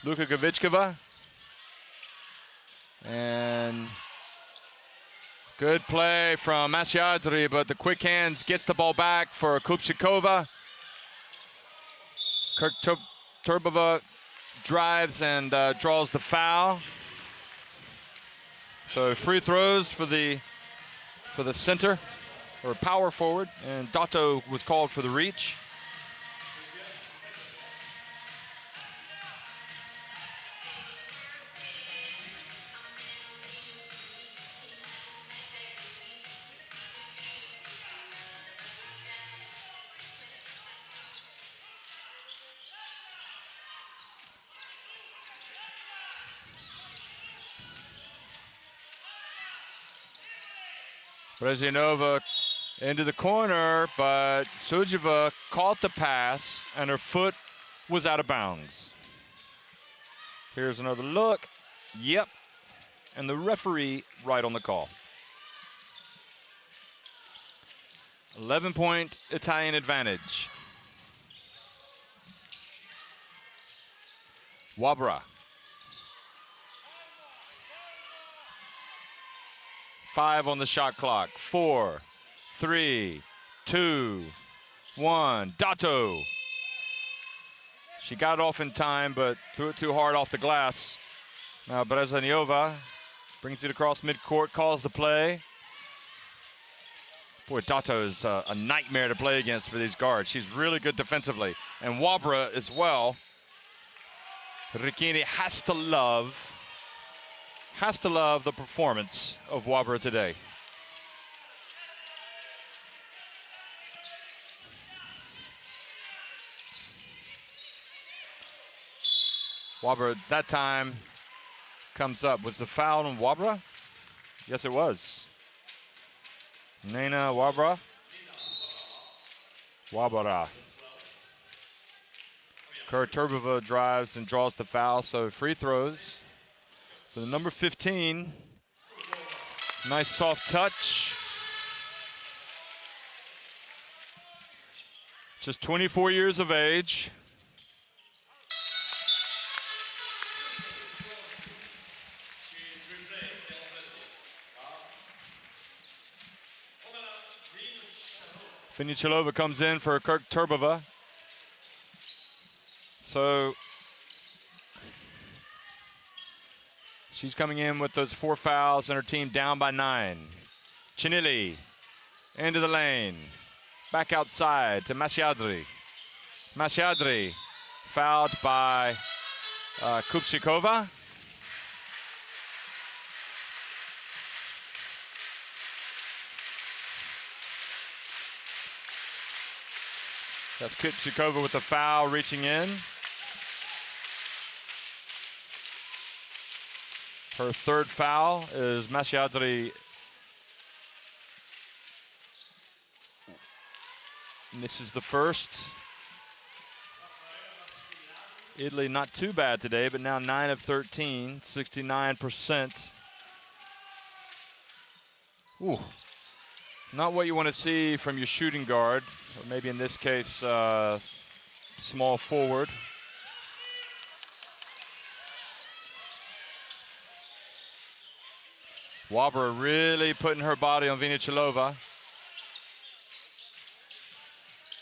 Speaker 1: Luka Gavichkova. And good play from Masiadri, but the quick hands gets the ball back for Kupchikova. Kirk Turbova drives and draws the foul. So free throws for the center or power forward, and Dato was called for the reach. Brezhneva into the corner, but Sujiva caught the pass and her foot was out of bounds. Here's another look. Yep. And the referee right on the call. 11-point Italian advantage. Wabra. 5 on the shot clock. 4, 3, 2, 1. Dato. She got it off in time, but threw it too hard off the glass. Now Brezhnev brings it across midcourt, calls the play. Boy, Dato is a nightmare to play against for these guards. She's really good defensively. And Wabra as well. Rikini has to love the performance of Wabra today. Wabra that time comes up. Was the foul on Wabra? Yes, it was. Nena Wabra. Wabara. Turbova drives and draws the foul, so free throws for the number 15. Nice soft touch. Just 24 years of age. Vinichilova comes in for Turbova. So she's coming in with those 4 fouls and her team down by 9. Chinili into the lane. Back outside to Mashiadri. Mashiadri fouled by Kupchikova. That's Kupchikova with the foul reaching in. Her 3rd foul is Mashiadri. Misses the first. Italy not too bad today, but now 9 of 13, 69%. Ooh. Not what you want to see from your shooting guard, or maybe in this case, small forward. Wabra really putting her body on Vinichilova.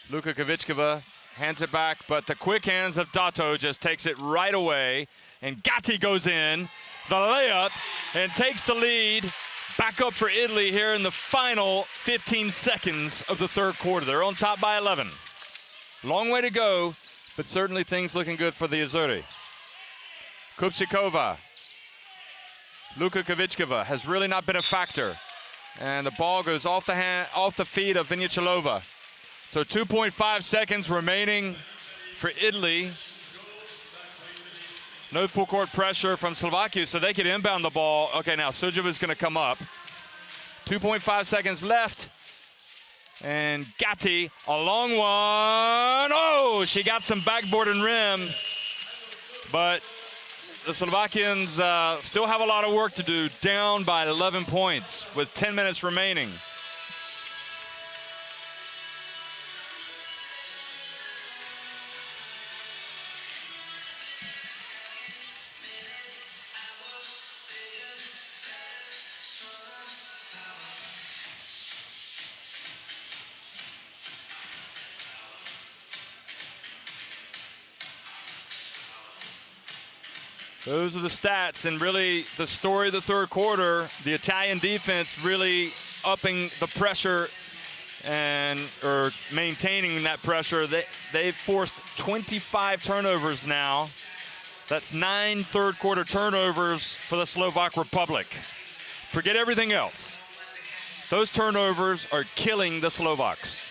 Speaker 1: Luka Kavitskova hands it back, but the quick hands of Dato just takes it right away. And Gatti goes in, the layup, and takes the lead. Back up for Italy here in the final 15 seconds of the 3rd quarter. They're on top by 11. Long way to go, but certainly things looking good for the Azzurri. Kupchikova. Luka Kavitskova has really not been a factor. And the ball goes off the feet of Vinichilova. So 2.5 seconds remaining for Italy. No full court pressure from Slovakia, so they could inbound the ball. Okay, now Sujeva's going to come up. 2.5 seconds left. And Gatti, a long one. Oh, she got some backboard and rim. But the Slovakians still have a lot of work to do, down by 11 points with 10 minutes remaining. Those are the stats, and really the story of the 3rd quarter, the Italian defense really upping the pressure or maintaining that pressure. They've forced 25 turnovers now. That's 9 3rd quarter turnovers for the Slovak Republic. Forget everything else. Those turnovers are killing the Slovaks.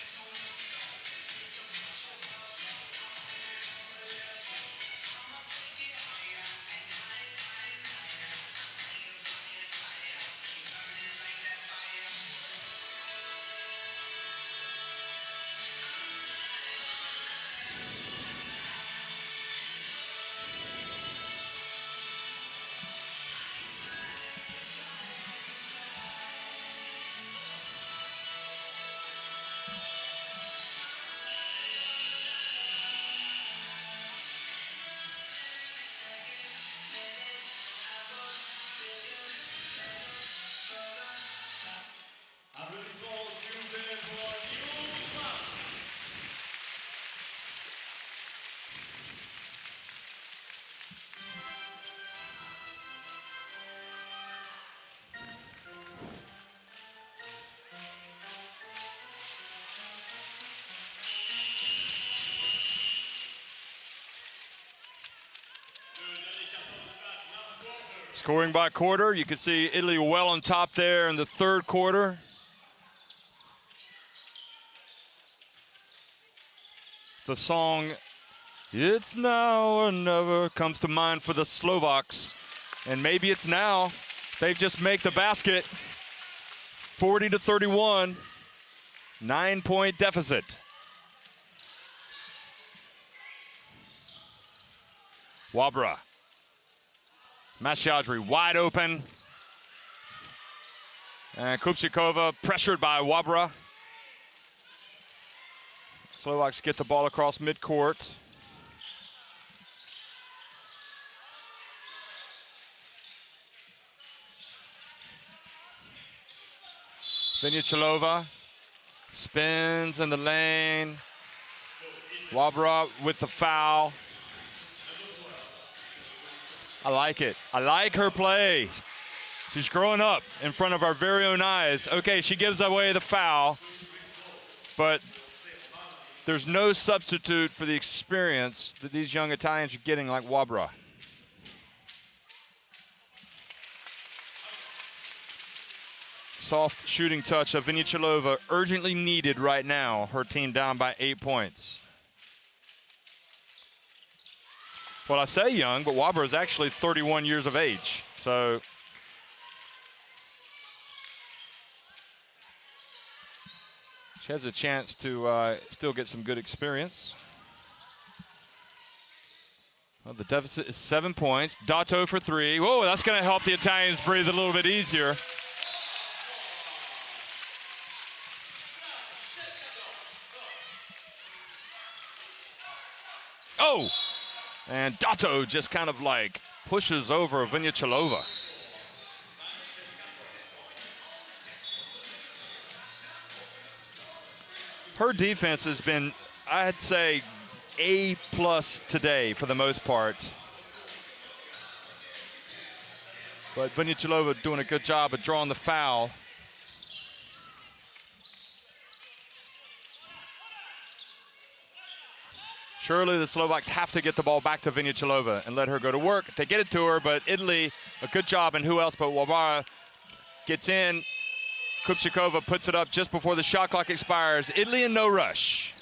Speaker 1: Scoring by quarter, you can see Italy well on top there in the third quarter. The song, "It's Now or Never," comes to mind for the Slovaks. And maybe it's now. They just make the basket. 40-31, 9-point deficit. Wabra. Masjadri wide open. And Kupchikova pressured by Wabra. Slovaks get the ball across midcourt. Vinichilova spins in the lane. Wabra with the foul. I like it. I like her play. She's growing up in front of our very own eyes. Okay, she gives away the foul, but there's no substitute for the experience that these young Italians are getting like Wabra. Soft shooting touch of Vinichilova, urgently needed right now. Her team down by 8 points. Well, I say young, but Wabra is actually 31 years of age. So she has a chance to still get some good experience. Well, the deficit is 7 points. Dato for three. Whoa, that's going to help the Italians breathe a little bit easier. Oh! And Dato just kind of like pushes over Vinichilova. Her defense has been, I'd say, A+ today for the most part. But Vinichilova doing a good job of drawing the foul. Surely the Slovaks have to get the ball back to Vinichilova and let her go to work. They get it to her, but Italy, a good job, and who else but Wabara gets in. Kupchikova puts it up just before the shot clock expires. Italy in no rush.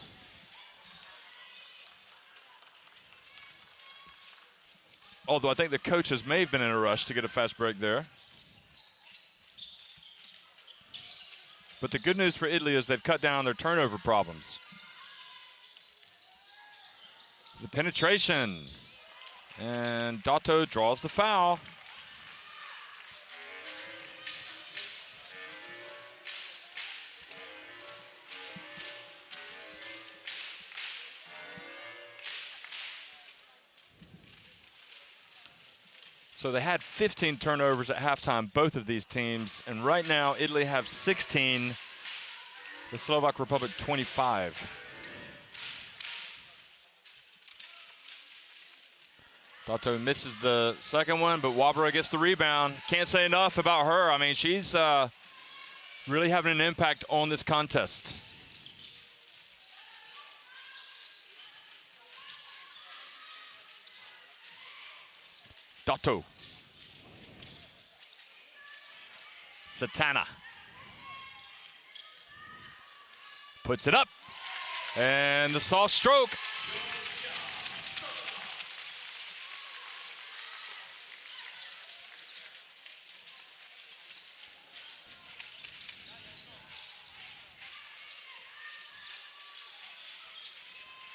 Speaker 1: Although I think the coaches may have been in a rush to get a fast break there. But the good news for Italy is they've cut down their turnover problems. The penetration, and Dato draws the foul. So they had 15 turnovers at halftime, both of these teams, and right now Italy have 16, the Slovak Republic 25. Dato misses the second one, but Wabra gets the rebound. Can't say enough about her. I mean, she's really having an impact on this contest. Dato. Satana. Puts it up. And the soft stroke.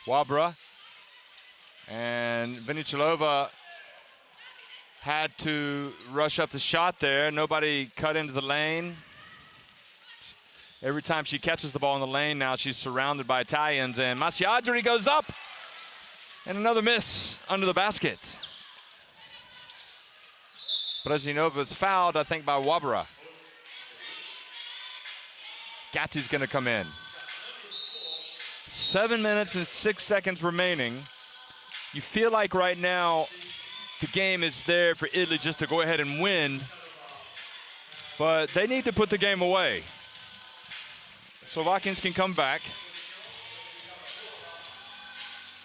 Speaker 1: Wabra and Vinichilova had to rush up the shot there. Nobody cut into the lane. Every time she catches the ball in the lane now, she's surrounded by Italians, and Masjadri goes up, and another miss under the basket. Brezhinova's fouled, I think, by Wabara. Gatti's going to come in. 7 minutes and 6 seconds remaining. You feel like right now the game is there for Italy just to go ahead and win, but they need to put the game away. Slovakians can come back.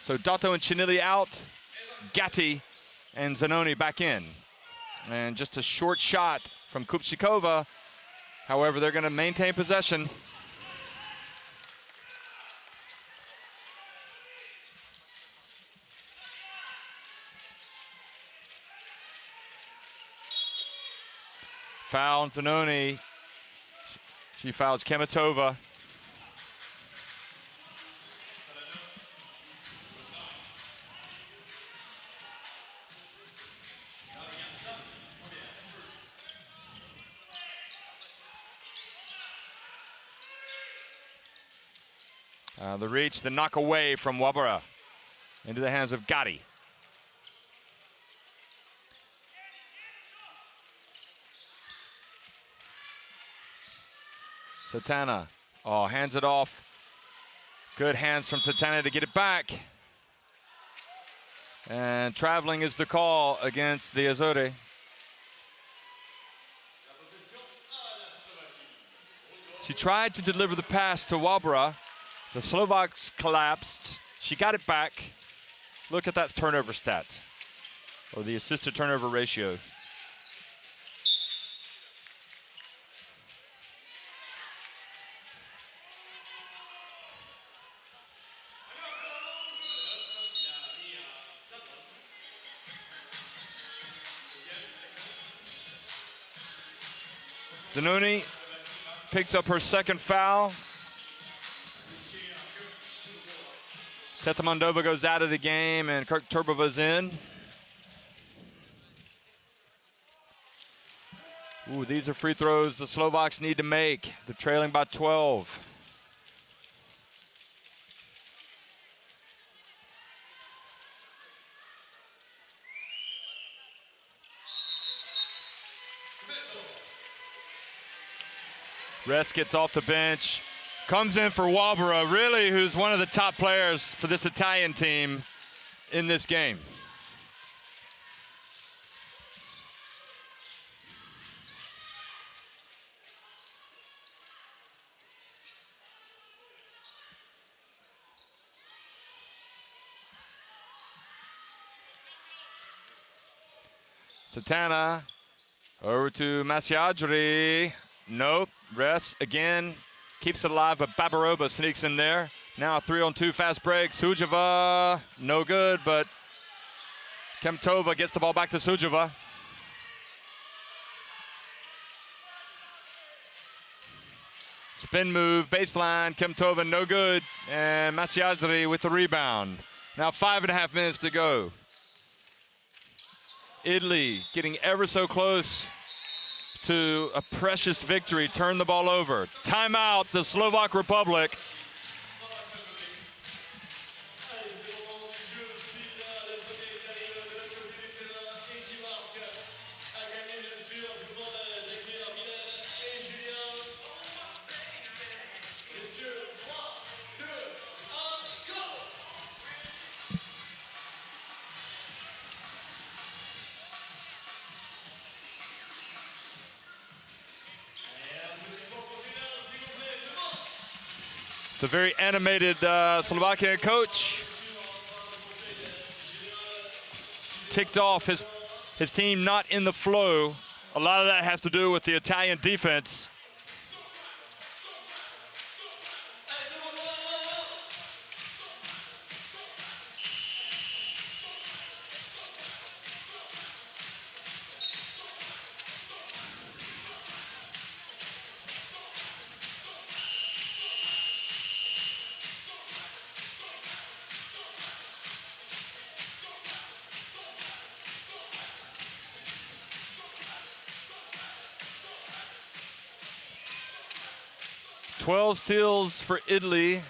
Speaker 1: So Dotto and Chinili out, Gatti and Zanoni back in. And just a short shot from Kupchikova. However, they're going to maintain possession. Foul on Zanoni. She fouls Kemetova. The reach, the knock away from Wabara into the hands of Gatti. Satana, hands it off. Good hands from Satana to get it back. And traveling is the call against the Azzurri. She tried to deliver the pass to Wabara. The Slovaks collapsed. She got it back. Look at that turnover stat, or the assist to turnover ratio. Zanoni picks up her second foul. Tetamandova goes out of the game and Kirk Turbova's in. Ooh, these are free throws the Slovaks need to make. They're trailing by 12. Rest gets off the bench. Comes in for Wabara, really, who's one of the top players for this Italian team in this game. Satana over to Masiadri. Nope, rests again. Keeps it alive, but Babarova sneaks in there. Now a 3-on-2 fast break. Sujeva, no good, but Kemtova gets the ball back to Sujeva. Spin move, baseline, Kemtova, no good. And Masiadri with the rebound. Now 5.5 minutes to go. Italy getting ever so close to a precious victory. Turn the ball over. Timeout, the Slovak Republic. The very animated Slovakian coach ticked off his team not in the flow. A lot of that has to do with the Italian defense. Twelve steals for Italy.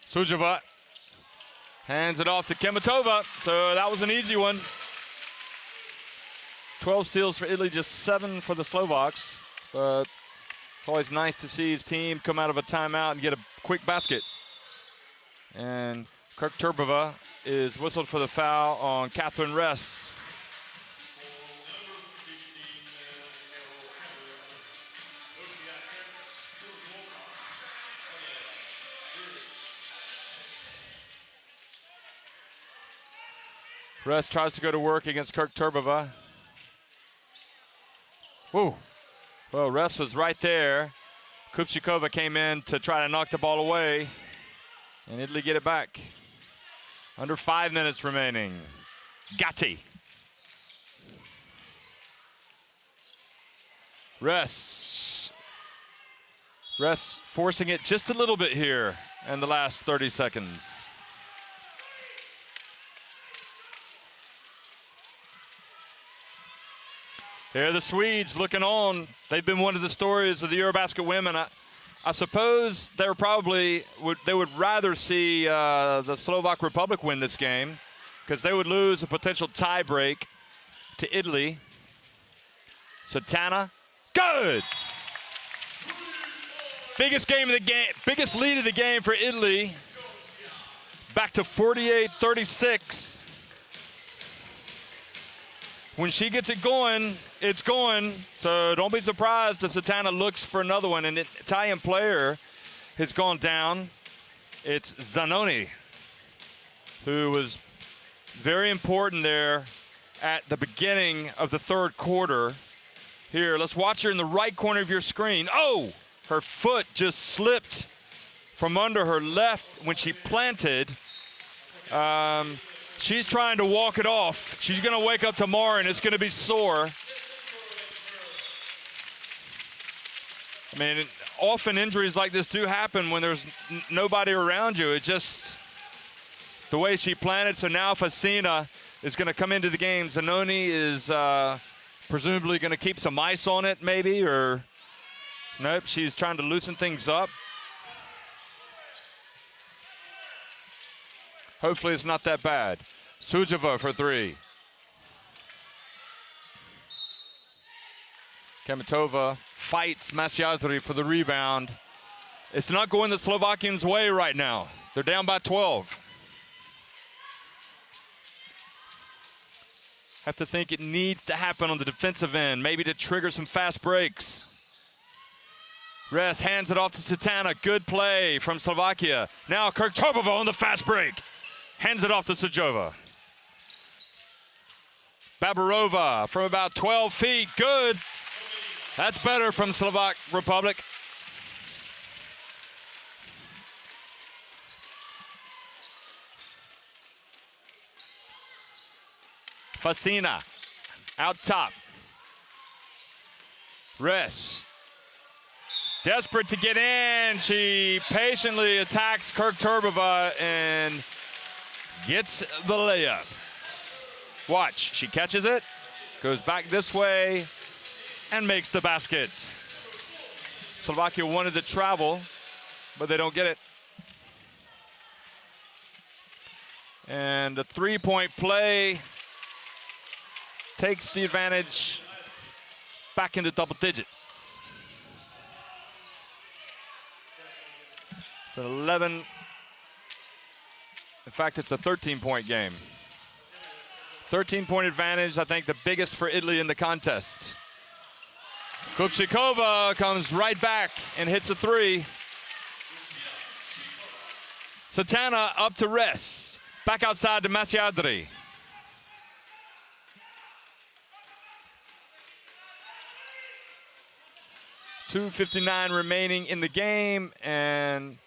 Speaker 1: Sujeva Hands it off to Kemetova. So that was an easy one. 12 steals for Italy, just 7 for the Slovaks. But it's always nice to see his team come out of a timeout and get a quick basket. And Kirk Turbova is whistled for the foul on Catherine Ress. Ress tries to go to work against Kirk Turbova. Whoa. Well, Ress was right there. Kupchikova came in to try to knock the ball away, and Italy get it back. Under 5 minutes remaining. Gatti. Ress forcing it just a little bit here in the last 30 seconds. Here are the Swedes looking on. They've been one of the stories of the EuroBasket women. I suppose they would rather see the Slovak Republic win this game because they would lose a potential tie break to Italy. Satana, good. Biggest game of the game, biggest lead of the game for Italy. Back to 48-36. When she gets it going, it's going. So don't be surprised if Satana looks for another one. And an Italian player has gone down. It's Zanoni, who was very important there at the beginning of the third quarter. Here, let's watch her in the right corner of your screen. Oh, her foot just slipped from under her left when she planted. She's trying to walk it off. She's going to wake up tomorrow and it's going to be sore. I mean, often injuries like this do happen when there's nobody around you. It's just the way she planted. So now Fasina is going to come into the game. Zanoni is presumably going to keep some ice on it maybe, or nope, she's trying to loosen things up. Hopefully it's not that bad. Sujeva for three. Kemetova fights Masiadri for the rebound. It's not going the Slovakians' way right now. They're down by 12. Have to think it needs to happen on the defensive end, maybe to trigger some fast breaks. Ress hands it off to Satana. Good play from Slovakia. Now Kurtobova on the fast break. Hands it off to Sujova. Babarova from about 12 feet. Good. That's better from Slovak Republic. Fasina out top. Ress. Desperate to get in. She patiently attacks Kirk Turbova and gets the layup. Watch, she catches it, goes back this way, and makes the basket. Slovakia wanted to travel, but they don't get it. And the three-point play takes the advantage back into double digits. It's an 11. In fact, it's a 13-point game. 13-point advantage, I think the biggest for Italy in the contest. Kupchikova comes right back and hits a three. Satana up to Ress. Back outside to Masiadri. .259 remaining in the game, and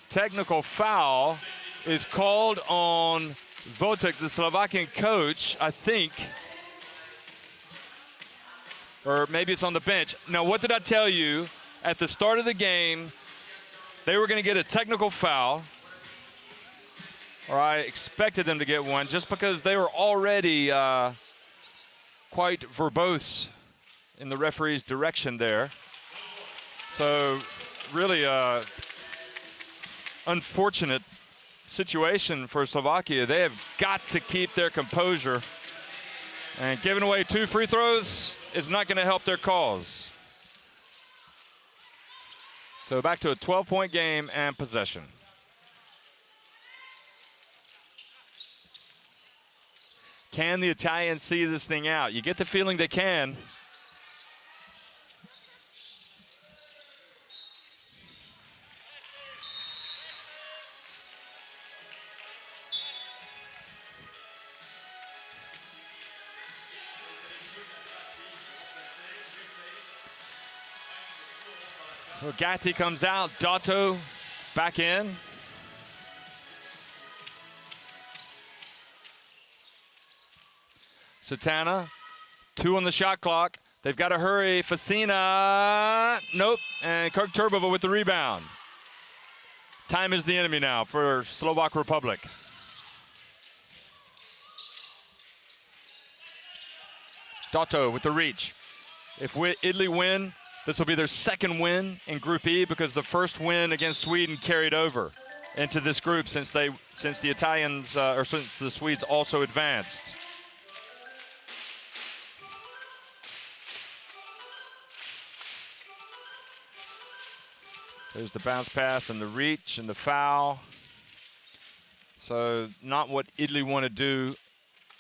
Speaker 1: technical foul is called on Votek, the Slovakian coach, I think. Or maybe it's on the bench. Now, what did I tell you? At the start of the game, they were going to get a technical foul. Or I expected them to get one just because they were already quite verbose in the referee's direction there. So really unfortunate situation for Slovakia. They have got to keep their composure. And giving away 2 free throws is not going to help their cause. So back to a 12-point game and possession. Can the Italians see this thing out? You get the feeling they can. Well, Gatti comes out, Dotto back in. Satana, 2 on the shot clock. They've got to hurry. Facina, nope. And Kirk Turbova with the rebound. Time is the enemy now for Slovak Republic. Dotto with the reach. If Italy win, this will be their 2nd win in Group E because the first win against Sweden carried over into this group since the Italians or since the Swedes also advanced. There's the bounce pass and the reach and the foul. So not what Italy want to do,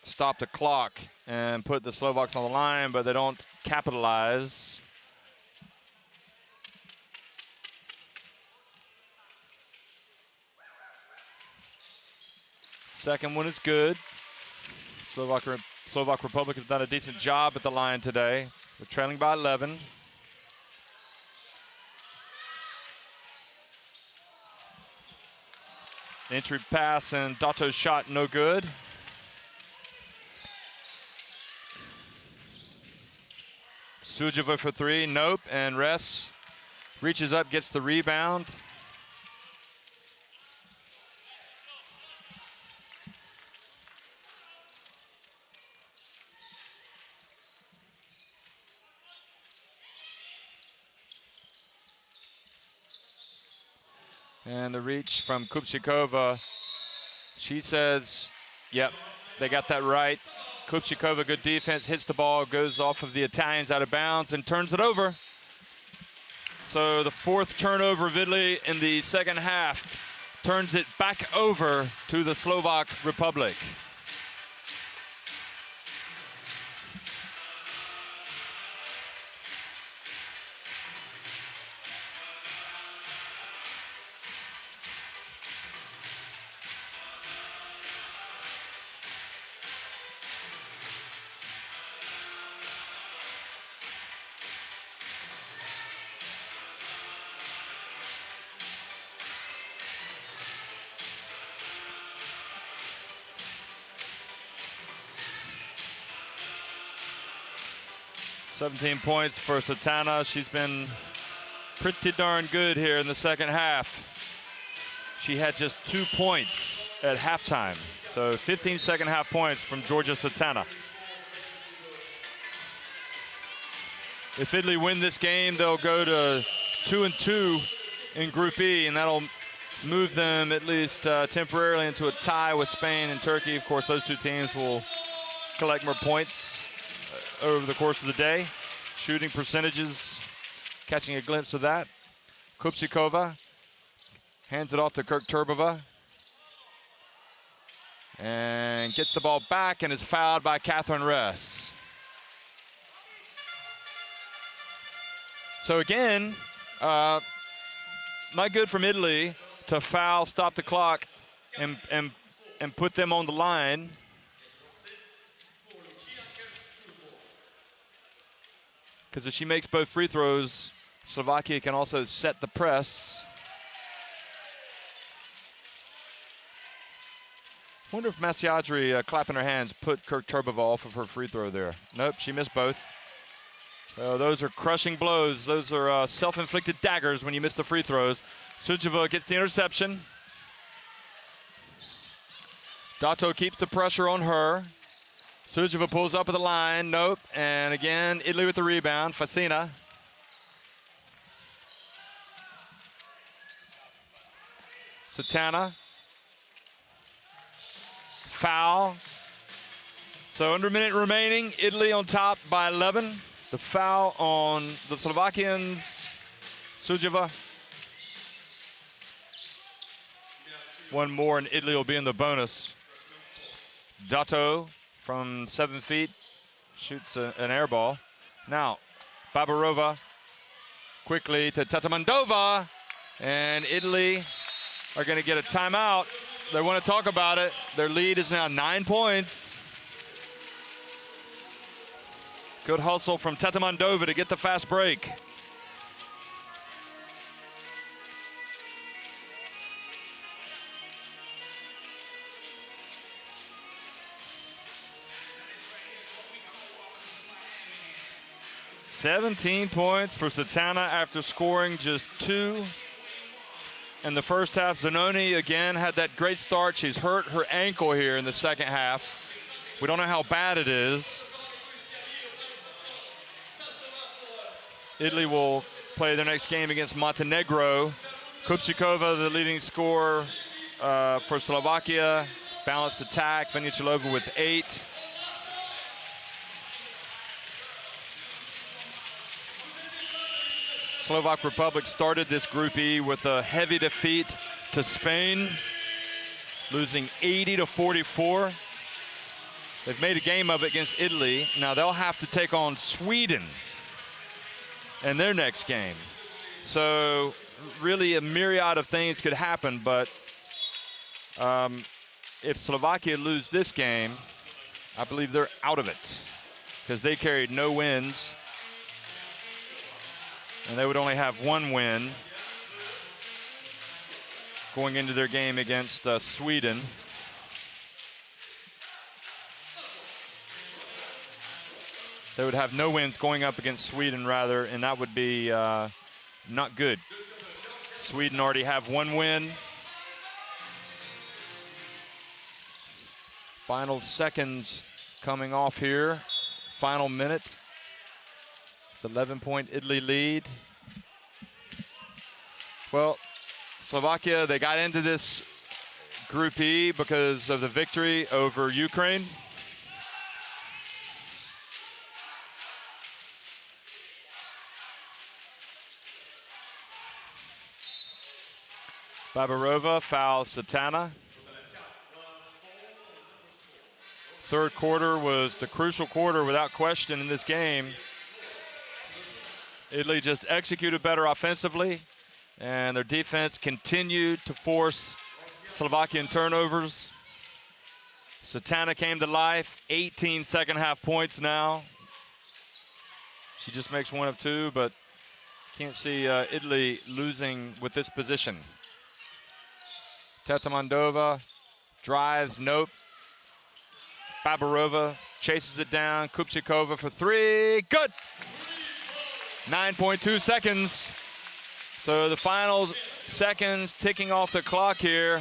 Speaker 1: stop the clock and put the Slovaks on the line, but they don't capitalize. Second one is good. Slovak Republic has done a decent job at the line today. They're trailing by 11. Entry pass and Dotto's shot no good. Sujeva for 3, nope. And Ress reaches up, gets the rebound. And the reach from Kupchikova. She says, yep, they got that right. Kupchikova, good defense, hits the ball, goes off of the Italians out of bounds and turns it over. So the 4th turnover of Italy in the second half turns it back over to the Slovak Republic. "17 points for Satana. She's been pretty darn good here in the second half. She had just 2 points at halftime. So 15 second half points from Georgia Satana. If Italy win this game, they'll go to 2-2 in Group E, and that'll move them at least temporarily into a tie with Spain and Turkey. Of course, those 2 teams will collect more points over the course of the day. Shooting percentages, catching a glimpse of that. Kupchikova hands it off to Kirk Turbova and gets the ball back and is fouled by Catherine Ress. So again, not good from Italy to foul, stop the clock, and put them on the line. Because if she makes both free throws, Slovakia can also set the press. Wonder if Masiadri, clapping her hands, put Kirk Turbova off of her free throw there. Nope, she missed both. Those are crushing blows. Those are self-inflicted daggers when you miss the free throws. Sujeva gets the interception. Dotto keeps the pressure on her. Sujeva pulls up at the line, nope. And again, Italy with the rebound, Facina. Satana foul. So under a minute remaining, Italy on top by 11. The foul on the Slovakians, Sujeva. One more and Italy will be in the bonus. Dato from 7 feet shoots an air ball. Now, Babarova quickly to Tatamandova, and Italy are going to get a timeout. They want to talk about it. Their lead is now 9 points. Good hustle from Tatamandova to get the fast break. "17 points for Satana after scoring just 2 in the first half. Zanoni again had that great start. She's hurt her ankle here in the second half. We don't know how bad it is. Italy will play their next game against Montenegro. Kupchikova, the leading scorer for Slovakia. Balanced attack. Venichilova with 8. Slovak Republic started this Group E with a heavy defeat to Spain, losing 80-44. They've made a game of it against Italy. Now they'll have to take on Sweden in their next game. So really a myriad of things could happen, but if Slovakia lose this game, I believe they're out of it because they carried no wins. And they would only have 1 win going into their game against Sweden. They would have no wins going up against Sweden, rather, and that would be not good. Sweden already have 1 win. Final seconds coming off here. Final minute. It's 11-point Italy lead. Well, Slovakia, they got into this Group E because of the victory over Ukraine. Babarova fouls Satana. Third quarter was the crucial quarter without question in this game. Italy just executed better offensively, and their defense continued to force Slovakian turnovers. Satana came to life, 18 second half points now. She just makes 1 of 2, but can't see Italy losing with this position. Tatamandova drives, nope. Babarova chases it down. Kupchikova for 3, good! 9.2 seconds. So the final seconds ticking off the clock here.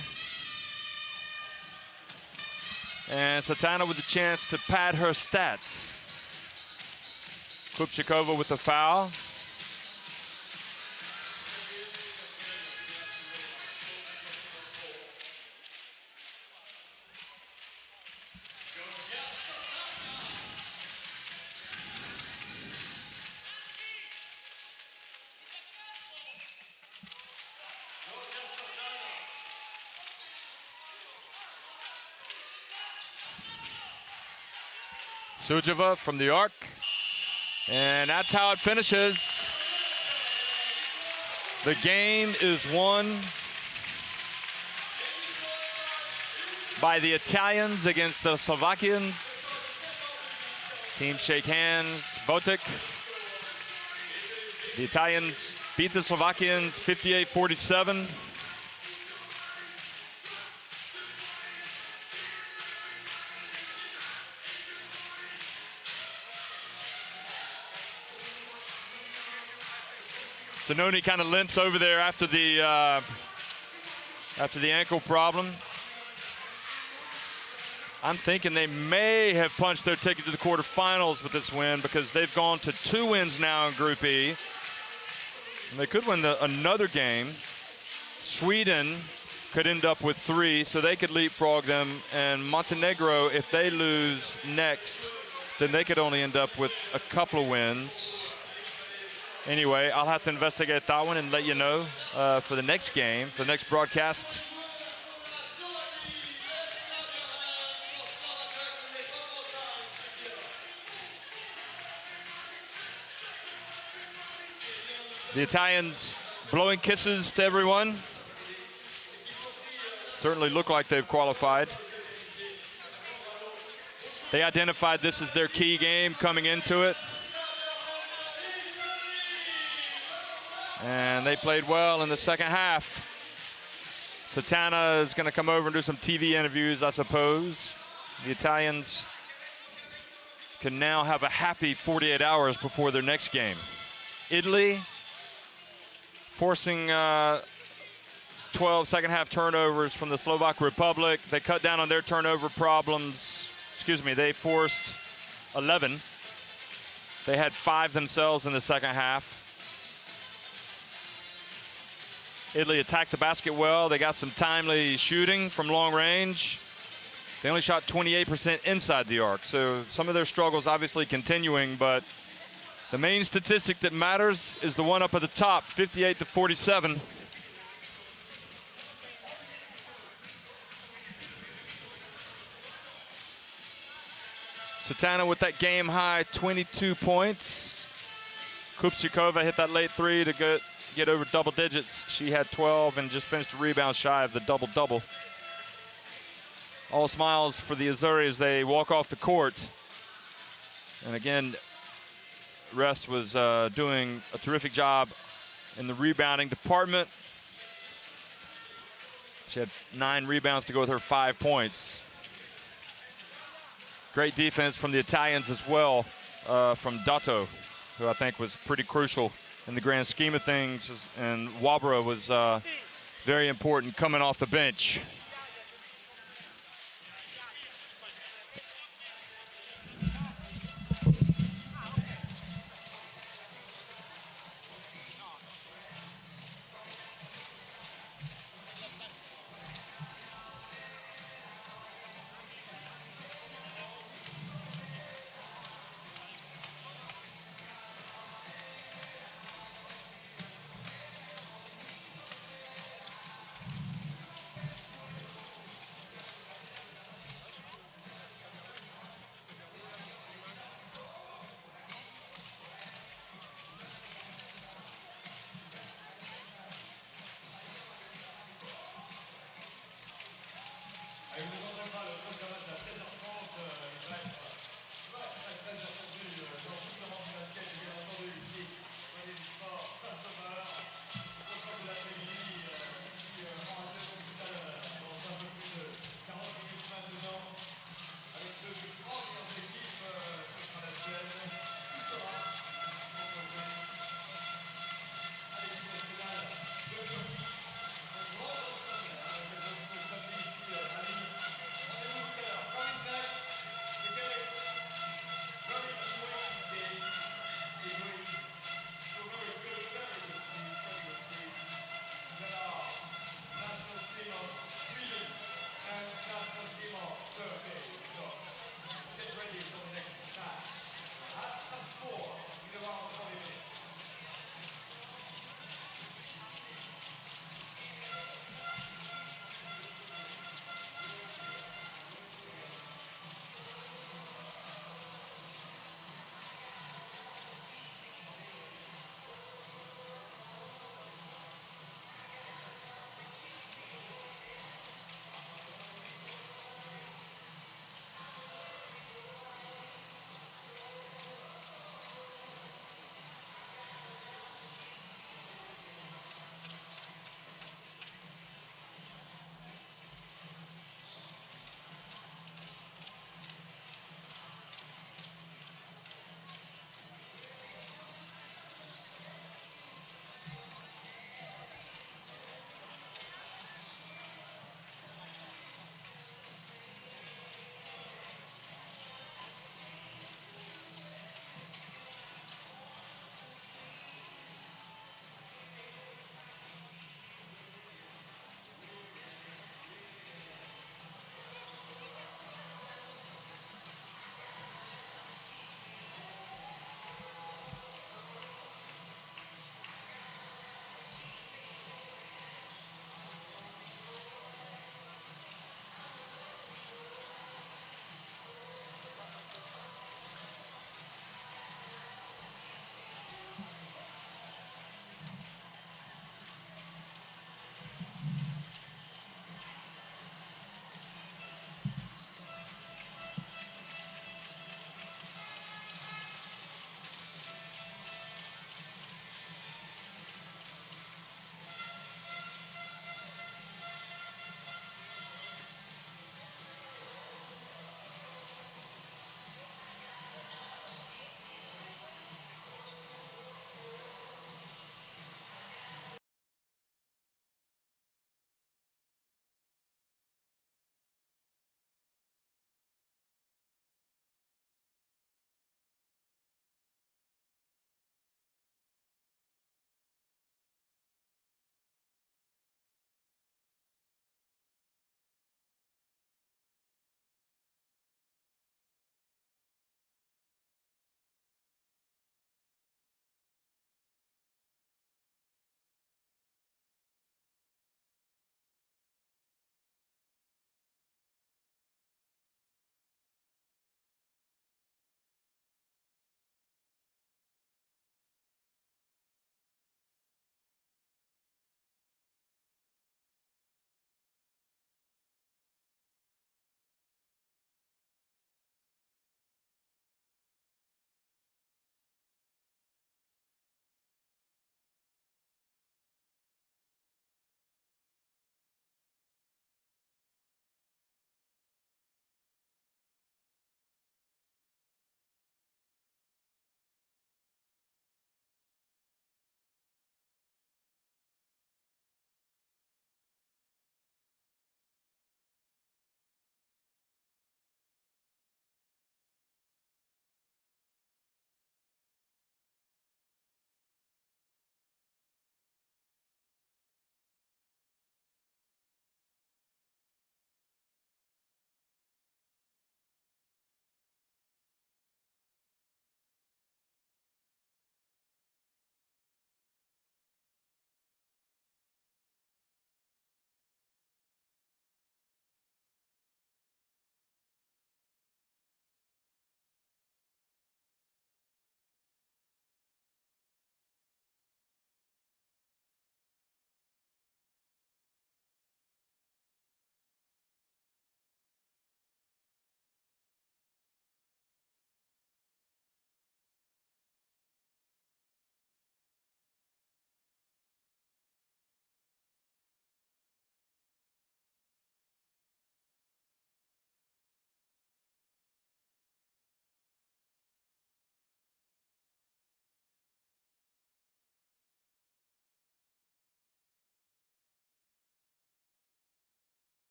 Speaker 1: And Satana with the chance to pad her stats. Kupchikova with the foul. Sujeva from the arc, and that's how it finishes. The game is won by the Italians against the Slovakians. Teams shake hands. Botic. The Italians beat the Slovakians 58-47. Zanoni kind of limps over there after the ankle problem. I'm thinking they may have punched their ticket to the quarterfinals with this win because they've gone to 2 wins now in Group E. And they could win another game. Sweden could end up with 3, so they could leapfrog them. And Montenegro, if they lose next, then they could only end up with a couple of wins. Anyway, I'll have to investigate that one and let you know for the next game, for the next broadcast. The Italians blowing kisses to everyone. Certainly look like they've qualified. They identified this as their key game coming into it. And they played well in the second half. Satana is going to come over and do some TV interviews, I suppose. The Italians can now have a happy 48 hours before their next game. Italy forcing 12 second half turnovers from the Slovak Republic. They cut down on their turnover problems. Excuse me, they forced 11. They had 5 themselves in the second half. Italy attacked the basket well. They got some timely shooting from long range. They only shot 28% inside the arc, so some of their struggles obviously continuing, but the main statistic that matters is the one up at the top, 58-47. Satana with that game high 22 points. Kupchikova hit that late 3 to get over double digits. She had 12 and just finished a rebound shy of the double-double. All smiles for the Azzurri as they walk off the court. And again, Rest was doing a terrific job in the rebounding department. She had 9 rebounds to go with her 5 points. Great defense from the Italians as well, from Dato, who I think was pretty crucial in the grand scheme of things. And Wabra was very important coming off the bench.